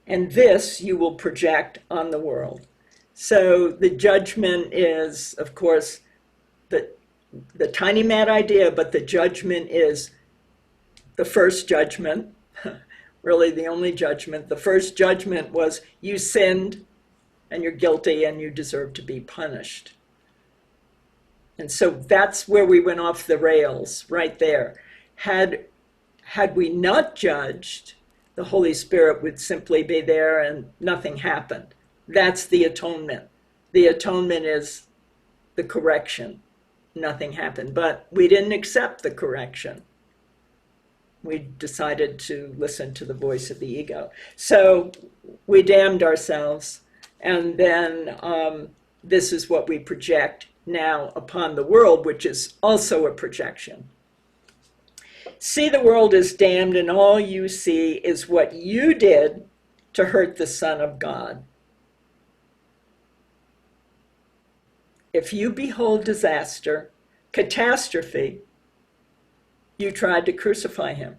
[SPEAKER 1] And this you will project on the world. So the judgment is, of course, the tiny mad idea, but the judgment is the first judgment, really the only judgment. The first judgment was you sinned and you're guilty and you deserve to be punished. And so that's where we went off the rails, right there. Had we not judged, the Holy Spirit would simply be there and nothing happened. That's the atonement. The atonement is the correction. Nothing happened. But we didn't accept the correction. We decided to listen to the voice of the ego. So we damned ourselves, and then this is what we project now upon the world, which is also a projection. See the world as damned, and all you see is what you did to hurt the Son of God. If you behold disaster, catastrophe, you tried to crucify him.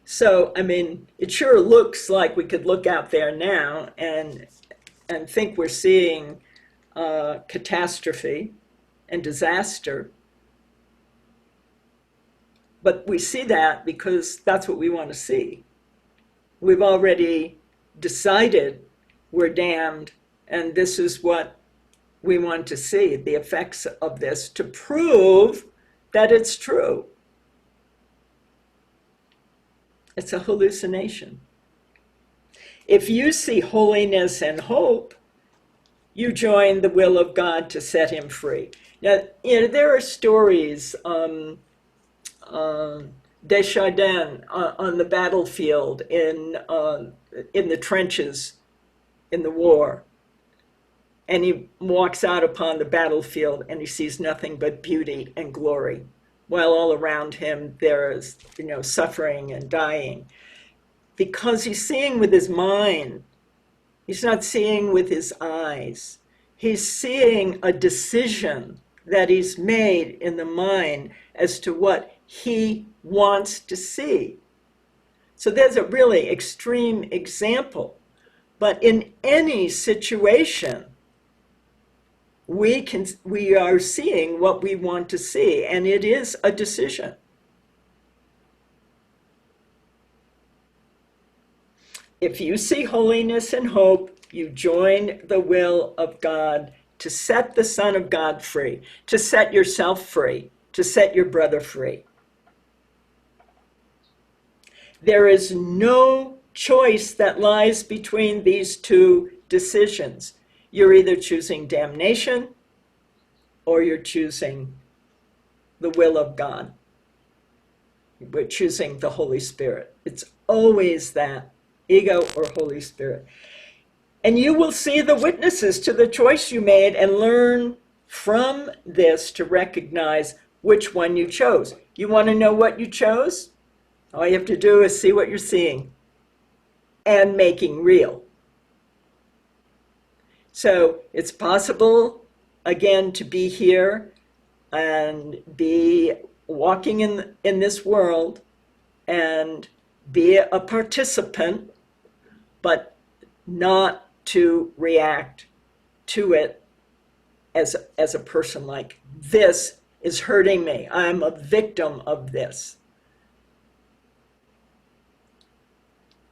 [SPEAKER 1] So, I mean, it sure looks like we could look out there now and think we're seeing catastrophe and disaster. But we see that because that's what we want to see. We've already decided we're damned, and this is what we want to see, the effects of this, to prove that it's true. It's a hallucination. If you see holiness and hope, you join the will of God to set him free. Now, there are stories, Desjardins on the battlefield in the trenches in the war. And he walks out upon the battlefield and he sees nothing but beauty and glory, while all around him there is, suffering and dying. Because he's seeing with his mind. He's not seeing with his eyes. He's seeing a decision that he's made in the mind as to what he wants to see. So there's a really extreme example But in any situation, we are seeing what we want to see, and it is a decision. If you see holiness and hope, you join the will of God to set the Son of God free, to set yourself free, to set your brother free. There is no choice that lies between these two decisions. You're either choosing damnation or you're choosing the will of God. We're choosing the Holy Spirit. It's always that, ego or Holy Spirit. And you will see the witnesses to the choice you made and learn from this to recognize which one you chose. You want to know what you chose? All you have to do is see what you're seeing and making real. So it's possible, again, to be here and be walking in this world and be a participant, but not to react to it as a person like, this is hurting me. I'm a victim of this.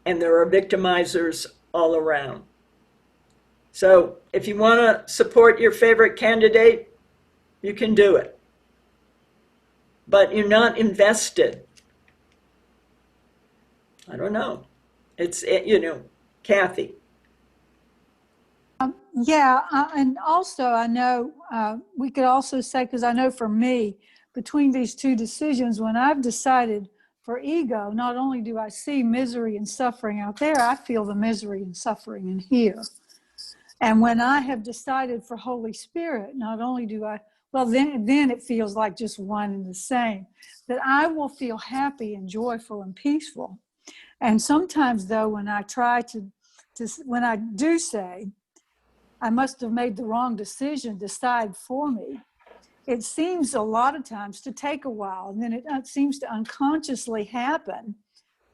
[SPEAKER 1] And there are victimizers all around. So if you want to support your favorite candidate, you can do it. But you're not invested. I don't know. It's, Kathy.
[SPEAKER 6] Yeah, and also I know we could also say, because I know for me, between these two decisions, when I've decided for ego, not only do I see misery and suffering out there, I feel the misery and suffering in here. And when I have decided for Holy Spirit, not only do I, well, then it feels like just one and the same, that I will feel happy and joyful and peaceful. And sometimes, though, when I try when I do say, I must have made the wrong decision, decide for me, it seems a lot of times to take a while. And then it seems to unconsciously happen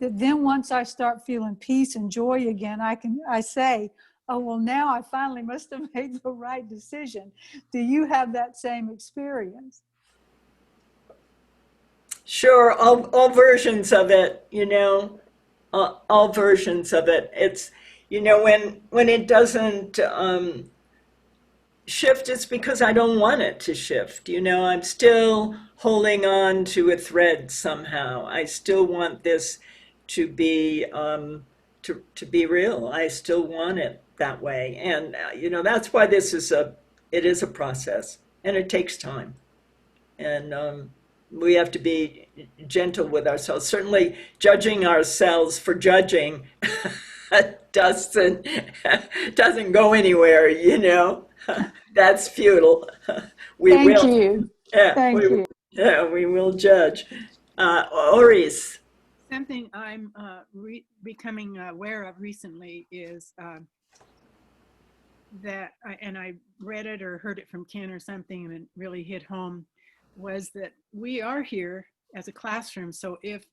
[SPEAKER 6] that then once I start feeling peace and joy again, I say, oh, well, now I finally must have made the right decision. Do you have that same experience?
[SPEAKER 1] Sure, all versions of it, all versions of it. It's, when it doesn't shift, it's because I don't want it to shift. I'm still holding on to a thread somehow. I still want this to be to be real. I still want it that way, and that's why it is a process, and it takes time, and we have to be gentle with ourselves. Certainly, judging ourselves for judging doesn't go anywhere. That's futile.
[SPEAKER 6] Thank you.
[SPEAKER 1] Yeah,
[SPEAKER 6] Thank you.
[SPEAKER 1] Yeah, we will judge. Oris.
[SPEAKER 7] Something I'm becoming aware of recently is that, and I read it or heard it from Ken or something, and it really hit home, was that we are here as a classroom. So if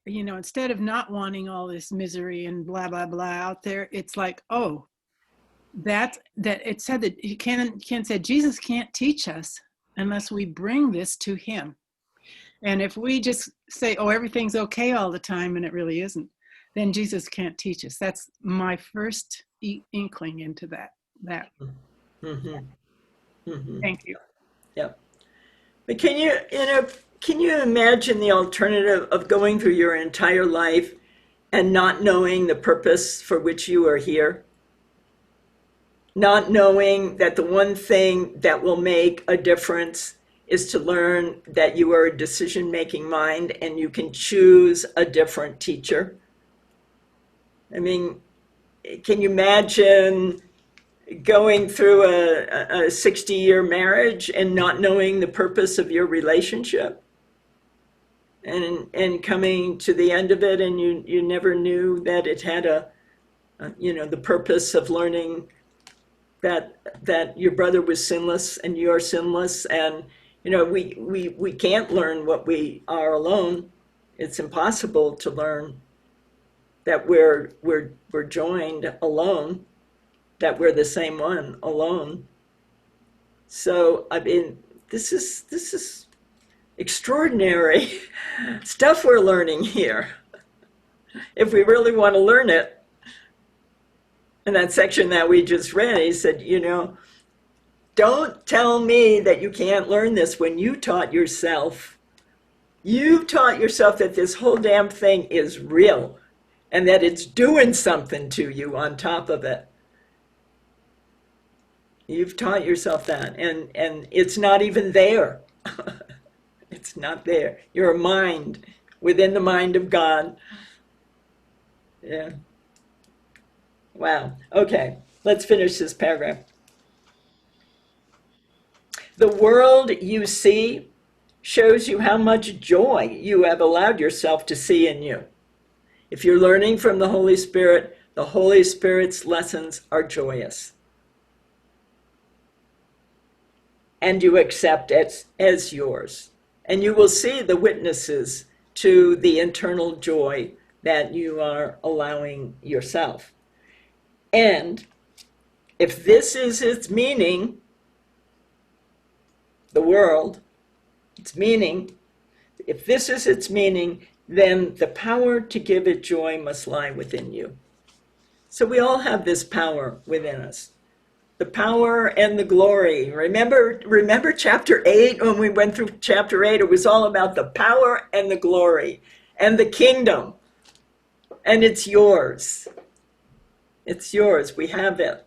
[SPEAKER 7] instead of not wanting all this misery and blah, blah, blah out there, it's like, oh, that it said that Ken said Jesus can't teach us unless we bring this to him. And if we just say, oh, everything's okay all the time, and it really isn't, then Jesus can't teach us. That's my first inkling into that.
[SPEAKER 1] Mm-hmm. Mm-hmm.
[SPEAKER 7] Thank you.
[SPEAKER 1] Yeah. But can you imagine the alternative of going through your entire life and not knowing the purpose for which you are here? Not knowing that the one thing that will make a difference is to learn that you are a decision-making mind and you can choose a different teacher. I mean, can you imagine going through a 60-year marriage and not knowing the purpose of your relationship? And coming to the end of it and you never knew that it had the purpose of learning that your brother was sinless and you're sinless, and we can't learn what we are alone. It's impossible to learn that we're joined alone, that we're the same one alone. So I mean, this is extraordinary stuff we're learning here, if we really want to learn it. In that section that we just read, he said, don't tell me that you can't learn this when you taught yourself. You taught yourself that this whole damn thing is real and that it's doing something to you on top of it. You've taught yourself that, and it's not even there. It's not there. You're a mind within the mind of God. Yeah. Wow. Okay, let's finish this paragraph. The world you see shows you how much joy you have allowed yourself to see in you. If you're learning from the Holy Spirit, the Holy Spirit's lessons are joyous. And you accept it as yours. And you will see the witnesses to the internal joy that you are allowing yourself. And if this is its meaning, the world, its meaning, if this is its meaning, then the power to give it joy must lie within you. So we all have this power within us. The power and the glory. Remember chapter 8, when we went through chapter 8, it was all about the power and the glory and the kingdom. And it's yours. It's yours. We have it.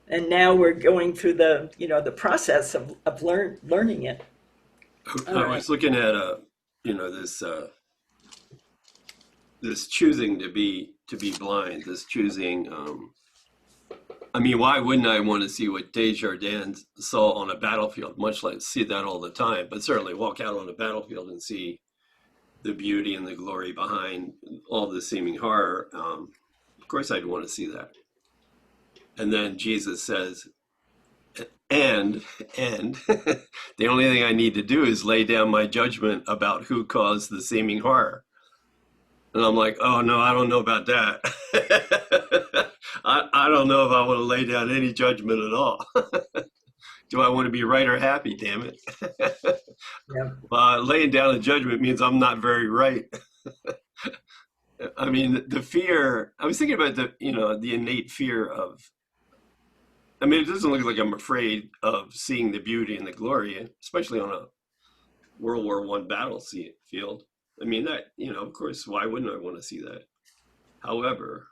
[SPEAKER 1] And now we're going through the process of learning it.
[SPEAKER 5] I was looking at this choosing to be blind, this choosing. I mean, why wouldn't I want to see what Desjardins saw on a battlefield? Much like see that all the time, but certainly walk out on a battlefield and see the beauty and the glory behind all the seeming horror. Of course, I'd want to see that. And then Jesus says, and the only thing I need to do is lay down my judgment about who caused the seeming horror. And I'm like, oh no, I don't know about that. I don't know if I want to lay down any judgment at all. Do I want to be right or happy, damn it?
[SPEAKER 1] Yeah.
[SPEAKER 5] Laying down a judgment means I'm not very right. I mean, the fear, I was thinking about the innate fear of, I mean, it doesn't look like I'm afraid of seeing the beauty and the glory, especially on a World War I battlefield. I mean, that, of course, why wouldn't I want to see that? However,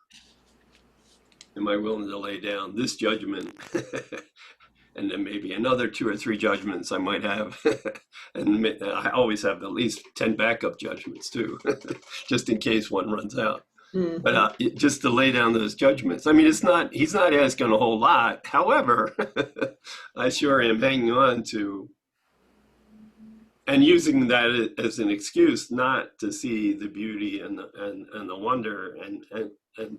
[SPEAKER 5] am I willing to lay down this judgment and then maybe another 2 or 3 judgments I might have? And I always have at least 10 backup judgments too, just in case one runs out. Mm-hmm. But just to lay down those judgments. I mean, he's not asking a whole lot. However, I sure am hanging on to and using that as an excuse not to see the beauty and the wonder and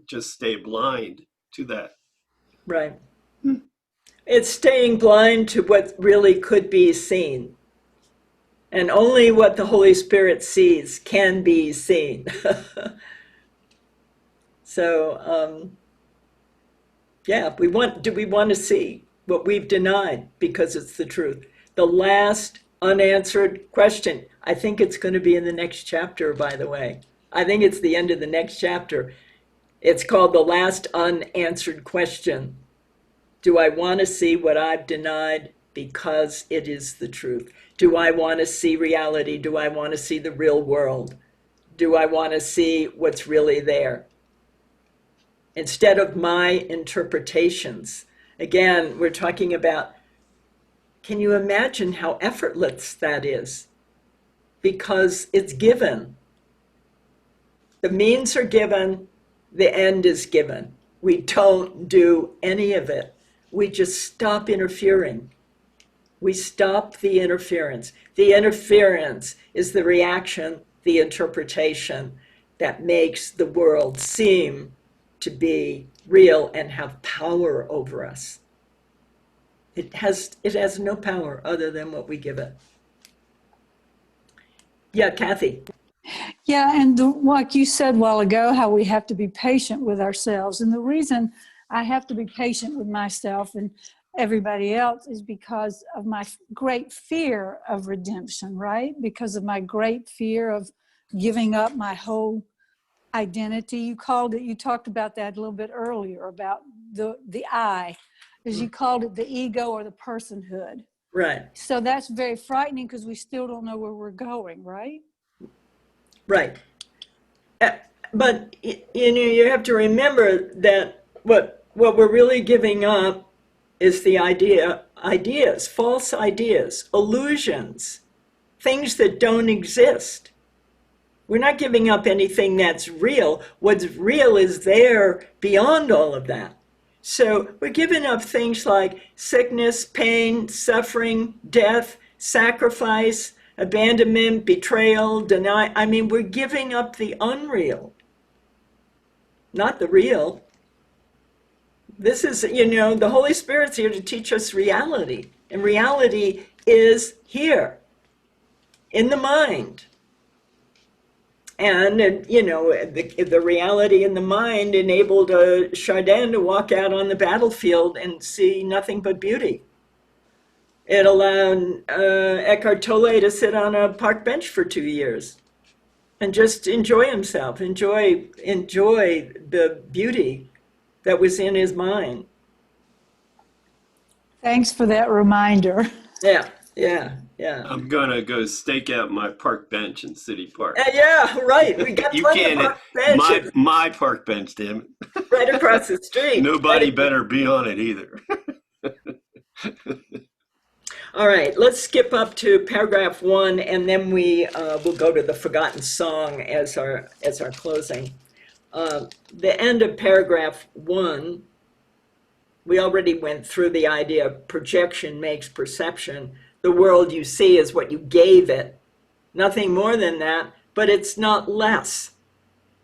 [SPEAKER 5] just stay blind to that.
[SPEAKER 1] Right. It's staying blind to what really could be seen. And only what the Holy Spirit sees can be seen. So, do we want to see what we've denied because it's the truth? The last unanswered question. I think it's going to be in the next chapter, by the way. I think it's the end of the next chapter. It's called The Last Unanswered Question. Do I want to see what I've denied because it is the truth? Do I want to see reality? Do I want to see the real world? Do I want to see what's really there? Instead of my interpretations. Again, we're talking about, can you imagine how effortless that is? Because it's given. The means are given, the end is given. We don't do any of it. We just stop interfering. We stop the interference. The interference is the reaction, the interpretation that makes the world seem to be real and have power over us. It has no power other than what we give it. Yeah, Kathy.
[SPEAKER 6] Yeah, and like you said a while ago, how we have to be patient with ourselves. And the reason I have to be patient with myself and everybody else is because of my great fear of redemption, right? Because of my great fear of giving up my whole identity. You talked about that a little bit earlier, about the I, as you called it, the ego or the personhood.
[SPEAKER 1] Right.
[SPEAKER 6] So that's very frightening because we still don't know where we're going, right?
[SPEAKER 1] Right. But you have to remember that what we're really giving up is the ideas, false ideas, illusions, things that don't exist. We're not giving up anything that's real. What's real is there beyond all of that. So we're giving up things like sickness, pain, suffering, death, sacrifice, abandonment, betrayal, deny. I mean, we're giving up the unreal, not the real. This is, the Holy Spirit's here to teach us reality. And reality is here in the mind. And the reality in the mind enabled Chardin to walk out on the battlefield and see nothing but beauty. It allowed Eckhart Tolle to sit on a park bench for 2 years and just enjoy himself, enjoy the beauty that was in his mind.
[SPEAKER 6] Thanks for that reminder.
[SPEAKER 1] Yeah.
[SPEAKER 5] I'm gonna go stake out my park bench in City Park.
[SPEAKER 1] Yeah, right. We got
[SPEAKER 5] You
[SPEAKER 1] plenty of
[SPEAKER 5] can't
[SPEAKER 1] park benches
[SPEAKER 5] my park bench, damn it.
[SPEAKER 1] right across the street.
[SPEAKER 5] Nobody better be on it either.
[SPEAKER 1] All right, let's skip up to paragraph 1, and then we will go to the forgotten song as our closing. The end of paragraph 1, we already went through the idea of projection makes perception. The world you see is what you gave it. Nothing more than that, but it's not less.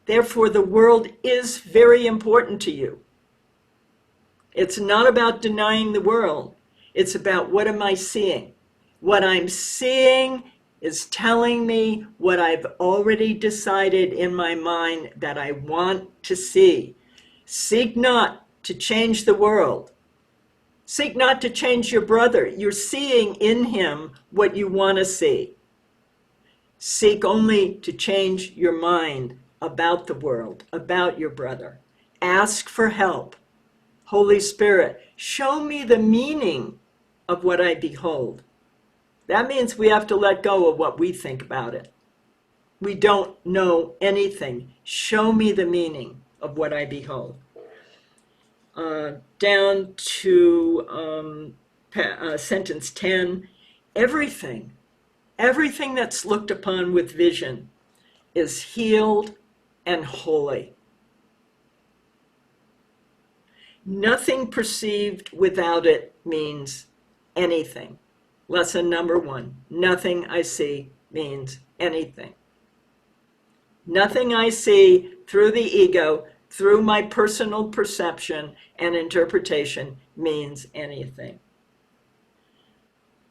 [SPEAKER 1] Therefore, the world is very important to you. It's not about denying the world. It's about, what am I seeing? What I'm seeing is telling me what I've already decided in my mind that I want to see. Seek not to change the world. Seek not to change your brother. You're seeing in him what you want to see. Seek only to change your mind about the world, about your brother. Ask for help. Holy Spirit, show me the meaning of what I behold. That means we have to let go of what we think about it. We don't know anything. Show me the meaning of what I behold. Down to sentence 10, everything that's looked upon with vision is healed and holy. Nothing perceived without it means anything. Lesson number 1, nothing I see means anything. Nothing I see through the ego, through my personal perception and interpretation, means anything.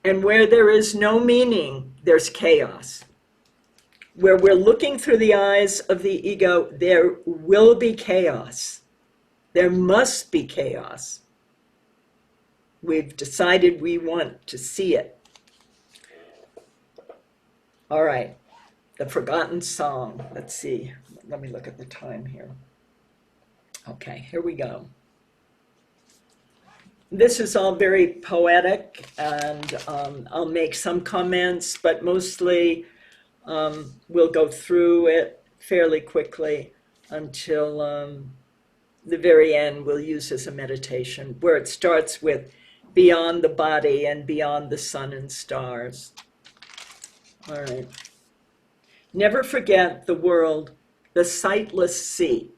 [SPEAKER 1] And where there is no meaning, there's chaos. Where we're looking through the eyes of the ego, there will be chaos. There must be chaos. We've decided we want to see it. All right, the forgotten song. Let's see. Let me look at the time here. Okay, here we go. This is all very poetic, and I'll make some comments, but mostly we'll go through it fairly quickly until the very end. We'll use as a meditation, where it starts with beyond the body and beyond the sun and stars. All right. Never forget the world, the sightless see.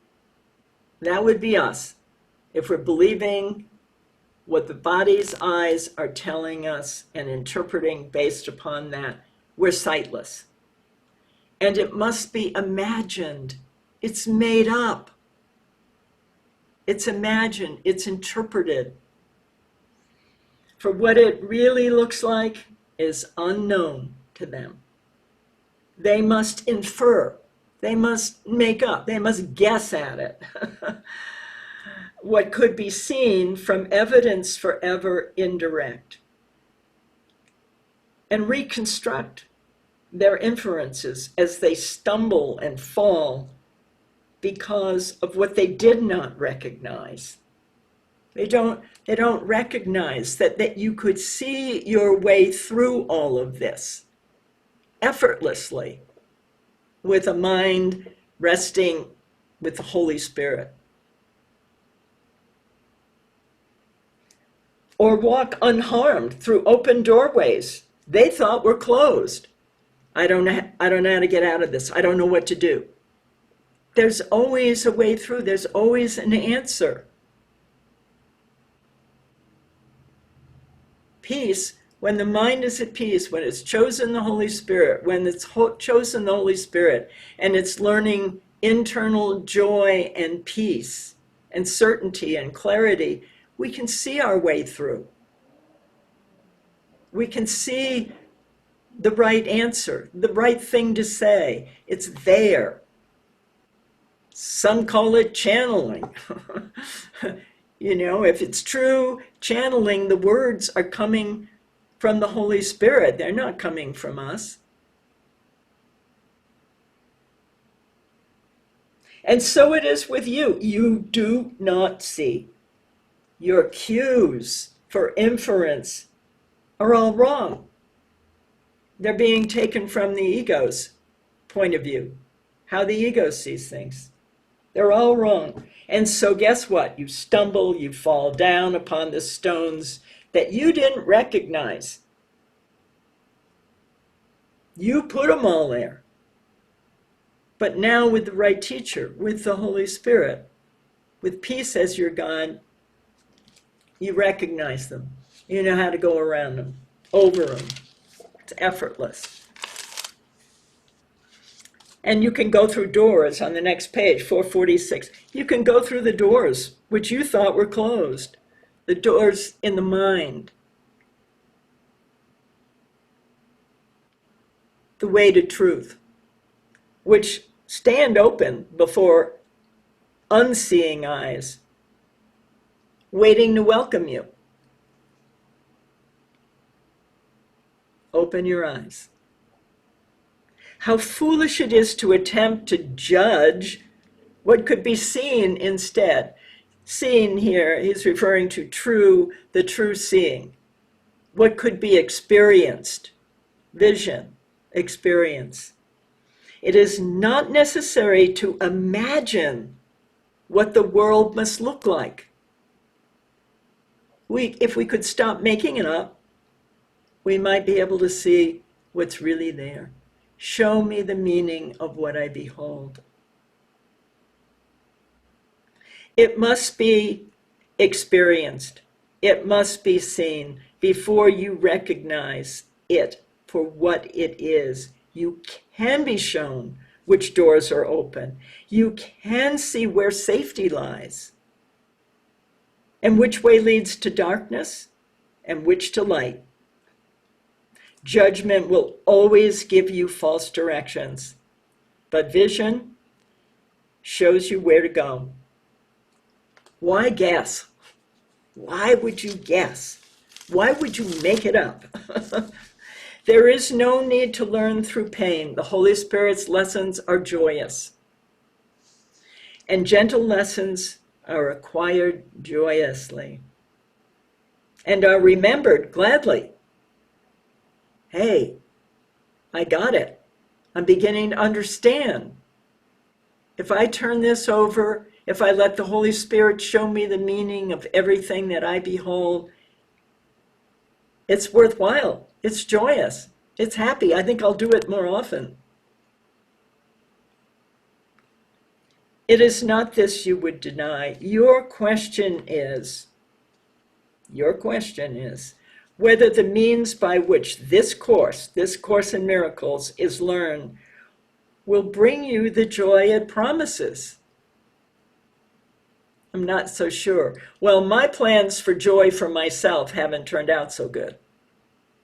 [SPEAKER 1] That would be us. If we're believing what the body's eyes are telling us and interpreting based upon that, we're sightless. And it must be imagined. It's made up. It's imagined. It's interpreted. For what it really looks like is unknown to them. They must infer. They must make up. They must guess at it. What could be seen from evidence forever indirect, and reconstruct their inferences as they stumble and fall because of what they did not recognize. They don't recognize that you could see your way through all of this effortlessly with a mind resting with the Holy Spirit. Or walk unharmed through open doorways they thought were closed. I don't know how to get out of this. I don't know what to do. There's always a way through. There's always an answer. Peace, when the mind is at peace, when it's chosen the Holy Spirit, when it's chosen the Holy Spirit, and it's learning internal joy and peace and certainty and clarity, we can see our way through. We can see the right answer, the right thing to say. It's there. Some call it channeling. If it's true channeling, the words are coming from the Holy Spirit. They're not coming from us. And so it is with you. You do not see. Your cues for inference are all wrong. They're being taken from the ego's point of view, how the ego sees things. They're all wrong. And so guess what? You stumble, you fall down upon the stones that you didn't recognize. You put them all there. But now with the right teacher, with the Holy Spirit, with peace as your guide, you recognize them. You know how to go around them, over them. It's effortless. And you can go through doors on the next page, 446. You can go through the doors which you thought were closed, the doors in the mind. The way to truth, which stand open before unseeing eyes, waiting to welcome you. Open your eyes. How foolish it is to attempt to judge what could be seen instead. Seeing here, he's referring to the true seeing. What could be experienced, vision, experience. It is not necessary to imagine what the world must look like. If we could stop making it up, we might be able to see what's really there. Show me the meaning of what I behold. It must be experienced. It must be seen before you recognize it for what it is. You can be shown which doors are open. You can see where safety lies, and which way leads to darkness, and which to light. Judgment will always give you false directions, but vision shows you where to go. Why guess? Why would you guess? Why would you make it up? There is no need to learn through pain. The Holy Spirit's lessons are joyous, and gentle lessons are acquired joyously and are remembered gladly. Hey, I got it. I'm beginning to understand. If I turn this over, if I let the Holy Spirit show me the meaning of everything that I behold, it's worthwhile. It's joyous. It's happy. I think I'll do it more often. It is not this you would deny. Your question is whether the means by which this Course in Miracles is learned, will bring you the joy it promises. I'm not so sure. Well, my plans for joy for myself haven't turned out so good.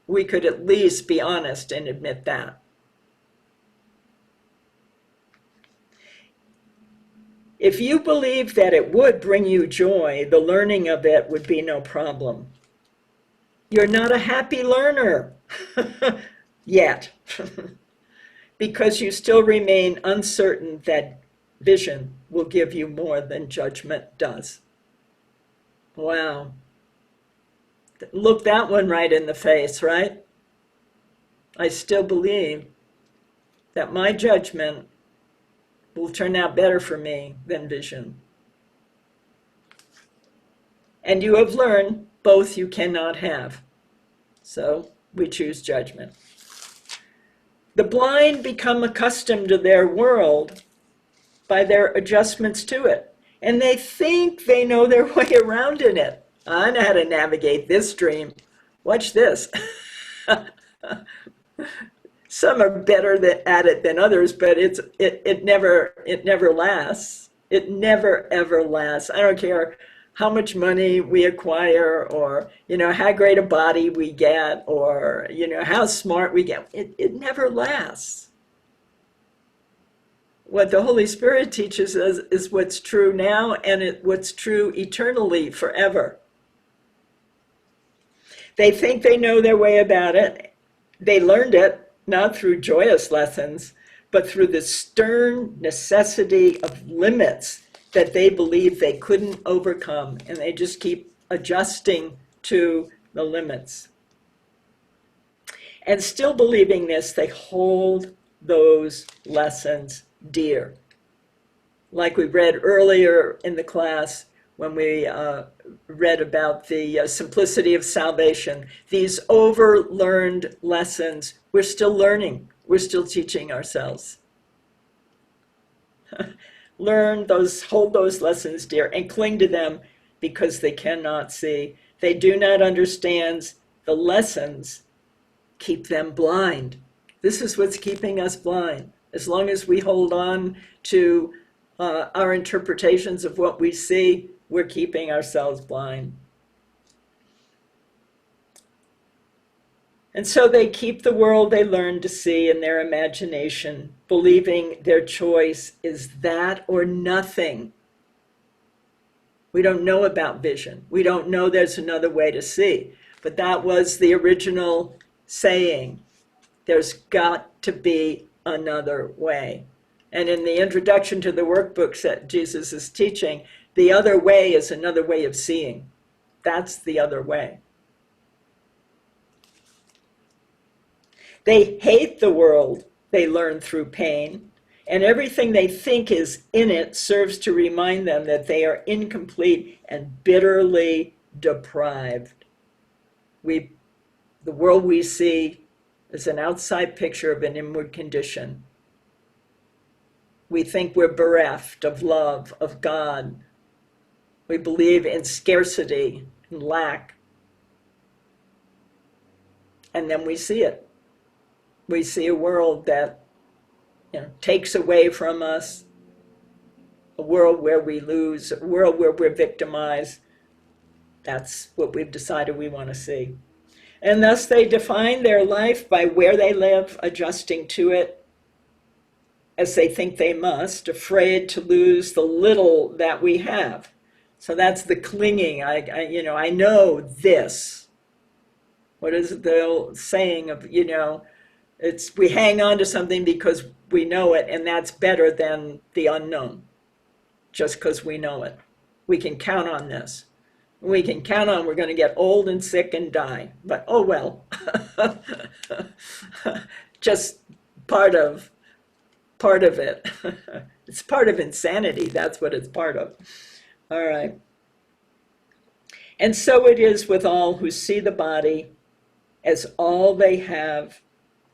[SPEAKER 1] We could at least be honest and admit that. If you believe that it would bring you joy, the learning of it would be no problem. You're not a happy learner yet, because you still remain uncertain that vision will give you more than judgment does. Wow. Look that one right in the face, right? I still believe that my judgment will turn out better for me than vision. And you have learned both you cannot have. So we choose judgment. The blind become accustomed to their world by their adjustments to it. And they think they know their way around in it. I know how to navigate this dream. Watch this. Some are better at it than others, but it never lasts. It never ever lasts. I don't care how much money we acquire, or how great a body we get, or how smart we get. It never lasts. What the Holy Spirit teaches us is what's true now, and what's true eternally, forever. They think they know their way about it. They learned it not through joyous lessons, but through the stern necessity of limits that they believe they couldn't overcome, and they just keep adjusting to the limits. And still believing this, they hold those lessons dear. Like we read earlier in the class when we read about the simplicity of salvation, these overlearned lessons, we're still learning, we're still teaching ourselves. Hold those lessons dear and cling to them, because they cannot see. They do not understand the lessons, keep them blind. This is what's keeping us blind. As long as we hold on to our interpretations of what we see, we're keeping ourselves blind. And so they keep the world they learn to see in their imagination, believing their choice is that or nothing. We don't know about vision. We don't know there's another way to see. But that was the original saying. There's got to be another way. And in the introduction to the workbooks that Jesus is teaching, the other way is another way of seeing. That's the other way. They hate the world they learn through pain, and everything they think is in it serves to remind them that they are incomplete and bitterly deprived. The world we see is an outside picture of an inward condition. We think we're bereft of love, of God. We believe in scarcity and lack. And then we see it. We see a world that takes away from us, a world where we lose, a world where we're victimized. That's what we've decided we want to see. And thus they define their life by where they live, adjusting to it as they think they must, afraid to lose the little that we have. So that's the clinging. I know this. What is the old saying of, it's we hang on to something because we know it, and that's better than the unknown, just because we know it. We can count on this. We can count on we're going to get old and sick and die. But oh well. Just part of it. It's part of insanity. That's what it's part of. All right. And so it is with all who see the body as all they have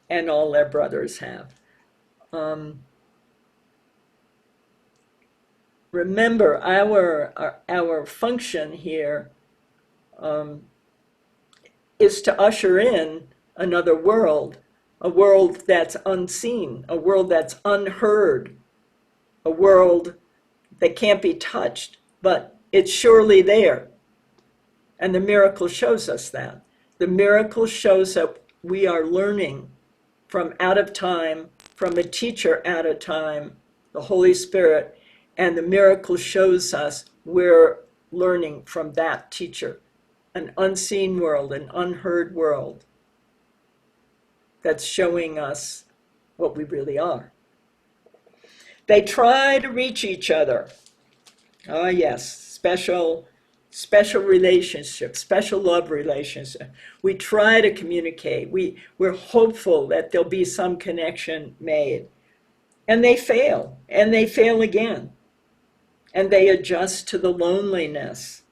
[SPEAKER 1] and all their brothers have. Remember, our function here is to usher in another world, a world that's unseen, a world that's unheard, a world that can't be touched, but it's surely there. And the miracle shows us that. The miracle shows that we are learning from out of time, from a teacher out of time, the Holy Spirit, And the miracle shows us we're learning from that teacher, an unseen world, an unheard world that's showing us what we really are. They try to reach each other. Oh yes, special relationship, special love relationship. We try to communicate. We're hopeful that there'll be some connection made. And they fail again. And they adjust to the loneliness,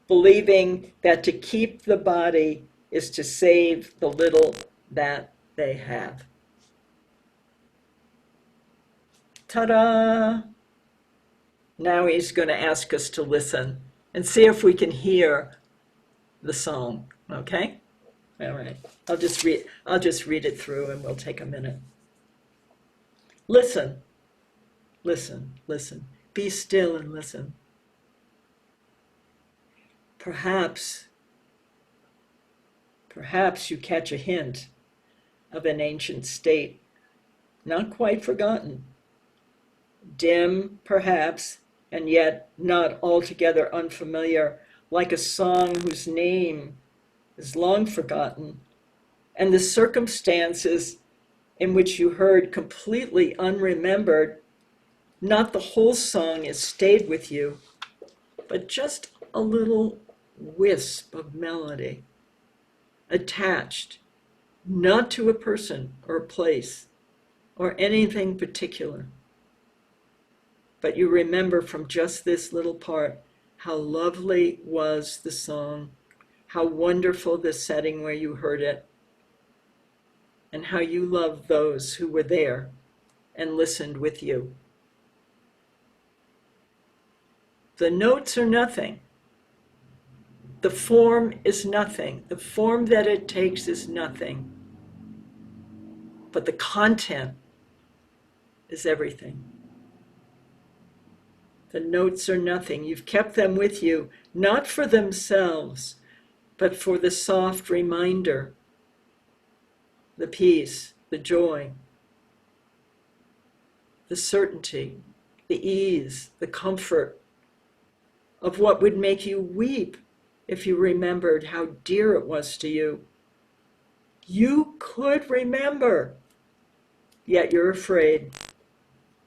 [SPEAKER 1] believing that to keep the body is to save the little that they have. Ta-da! Now he's going to ask us to listen and see if we can hear the song. Okay? All right. I'll just read it through and we'll take a minute. Listen. Listen. Listen. Be still and listen. Perhaps you catch a hint of an ancient state, not quite forgotten, dim perhaps, and yet not altogether unfamiliar, like a song whose name is long forgotten, and the circumstances in which you heard completely unremembered. Not the whole song has stayed with you, but just a little wisp of melody, attached not to a person or a place or anything particular. But you remember from just this little part how lovely was the song, how wonderful the setting where you heard it, and how you loved those who were there and listened with you. The notes are nothing. The form is nothing. The form that it takes is nothing. But the content is everything. The notes are nothing. You've kept them with you, not for themselves, but for the soft reminder, the peace, the joy, the certainty, the ease, the comfort of what would make you weep if you remembered how dear it was to you. You could remember, yet you're afraid,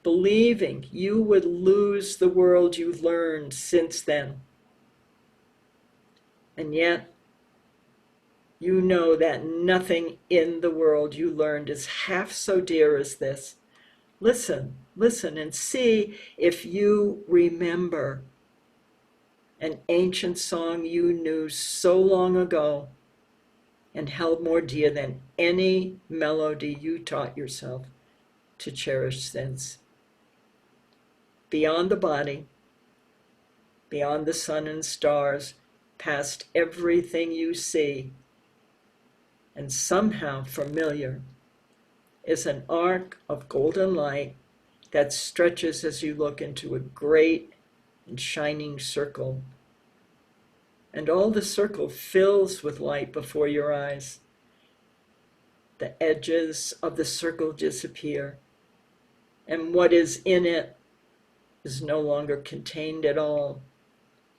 [SPEAKER 1] believing you would lose the world you've learned since then. And yet, you know that nothing in the world you learned is half so dear as this. Listen and see if you remember an ancient song you knew so long ago and held more dear than any melody you taught yourself to cherish since. Beyond the body, beyond the sun and stars, past everything you see, and somehow familiar, is an arc of golden light that stretches as you look into a great and shining circle. And all the circle fills with light before your eyes. The edges of the circle disappear, and what is in it is no longer contained at all.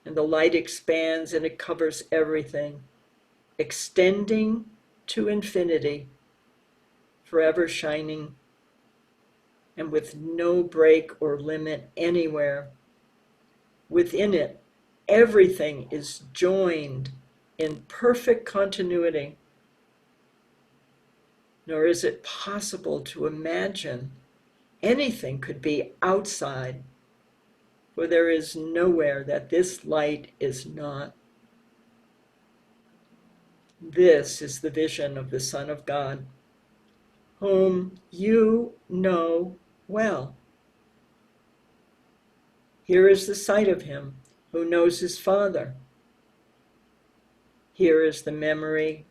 [SPEAKER 1] And the light expands and it covers everything, extending to infinity, forever shining, and with no break or limit anywhere. Within it, everything is joined in perfect continuity. Nor is it possible to imagine anything could be outside, for there is nowhere that this light is not. This is the vision of the Son of God, whom you know well. Here is the sight of him who knows his Father. Here is the memory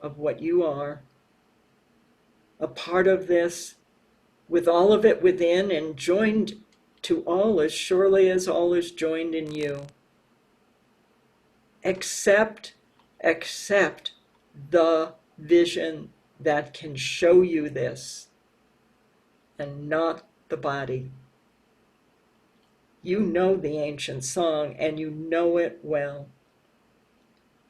[SPEAKER 1] of what you are, a part of this, with all of it within and joined to all as surely as all is joined in you. Accept the vision that can show you this, and not the body. You know the ancient song, and you know it well.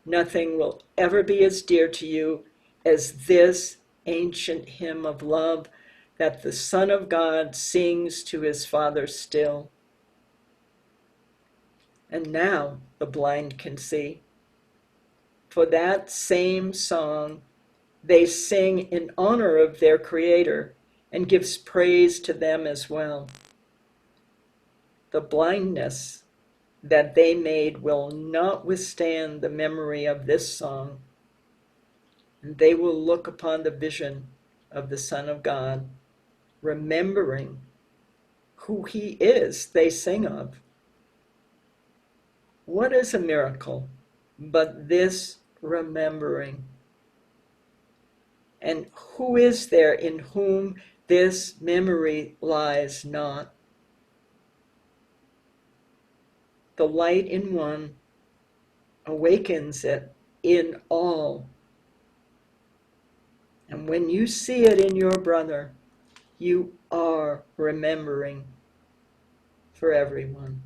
[SPEAKER 1] Nothing will ever be as dear to you as this ancient hymn of love that the Son of God sings to his Father still. And now the blind can see. For that same song they sing in honor of their Creator and gives praise to them as well. The blindness that they made will not withstand the memory of this song, and they will look upon the vision of the Son of God, remembering who he is they sing of. What is a miracle but this remembering? And who is there in whom this memory lies not? The light in one awakens it in all. And when you see it in your brother, you are remembering for everyone.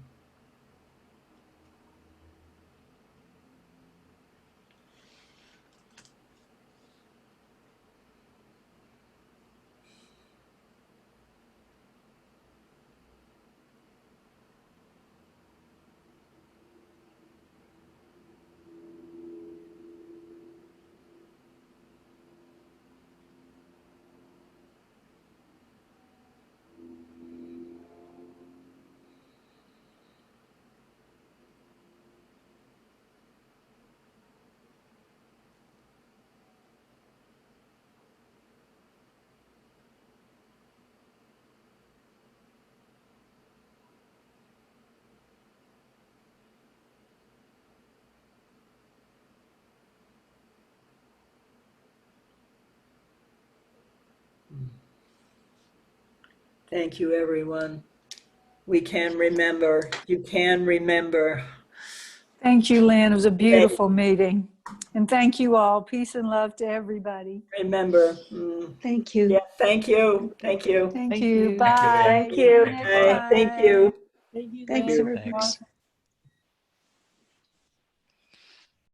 [SPEAKER 1] Thank you, everyone. We can remember. You can remember.
[SPEAKER 6] Thank you, Lynn. It was a beautiful meeting. And thank you all. Peace and love to everybody.
[SPEAKER 1] Remember.
[SPEAKER 4] Thank you.
[SPEAKER 1] Yeah, thank you. Thank you.
[SPEAKER 6] Thank
[SPEAKER 7] Thank
[SPEAKER 6] you.
[SPEAKER 7] you.
[SPEAKER 6] Bye.
[SPEAKER 2] Thank you, Lynn.
[SPEAKER 1] Thank you.
[SPEAKER 6] See you next
[SPEAKER 2] Bye.
[SPEAKER 6] time.
[SPEAKER 1] Thank you.
[SPEAKER 7] Thank you,
[SPEAKER 4] Thanks,
[SPEAKER 7] Lynn.
[SPEAKER 4] everyone.
[SPEAKER 3] Thanks.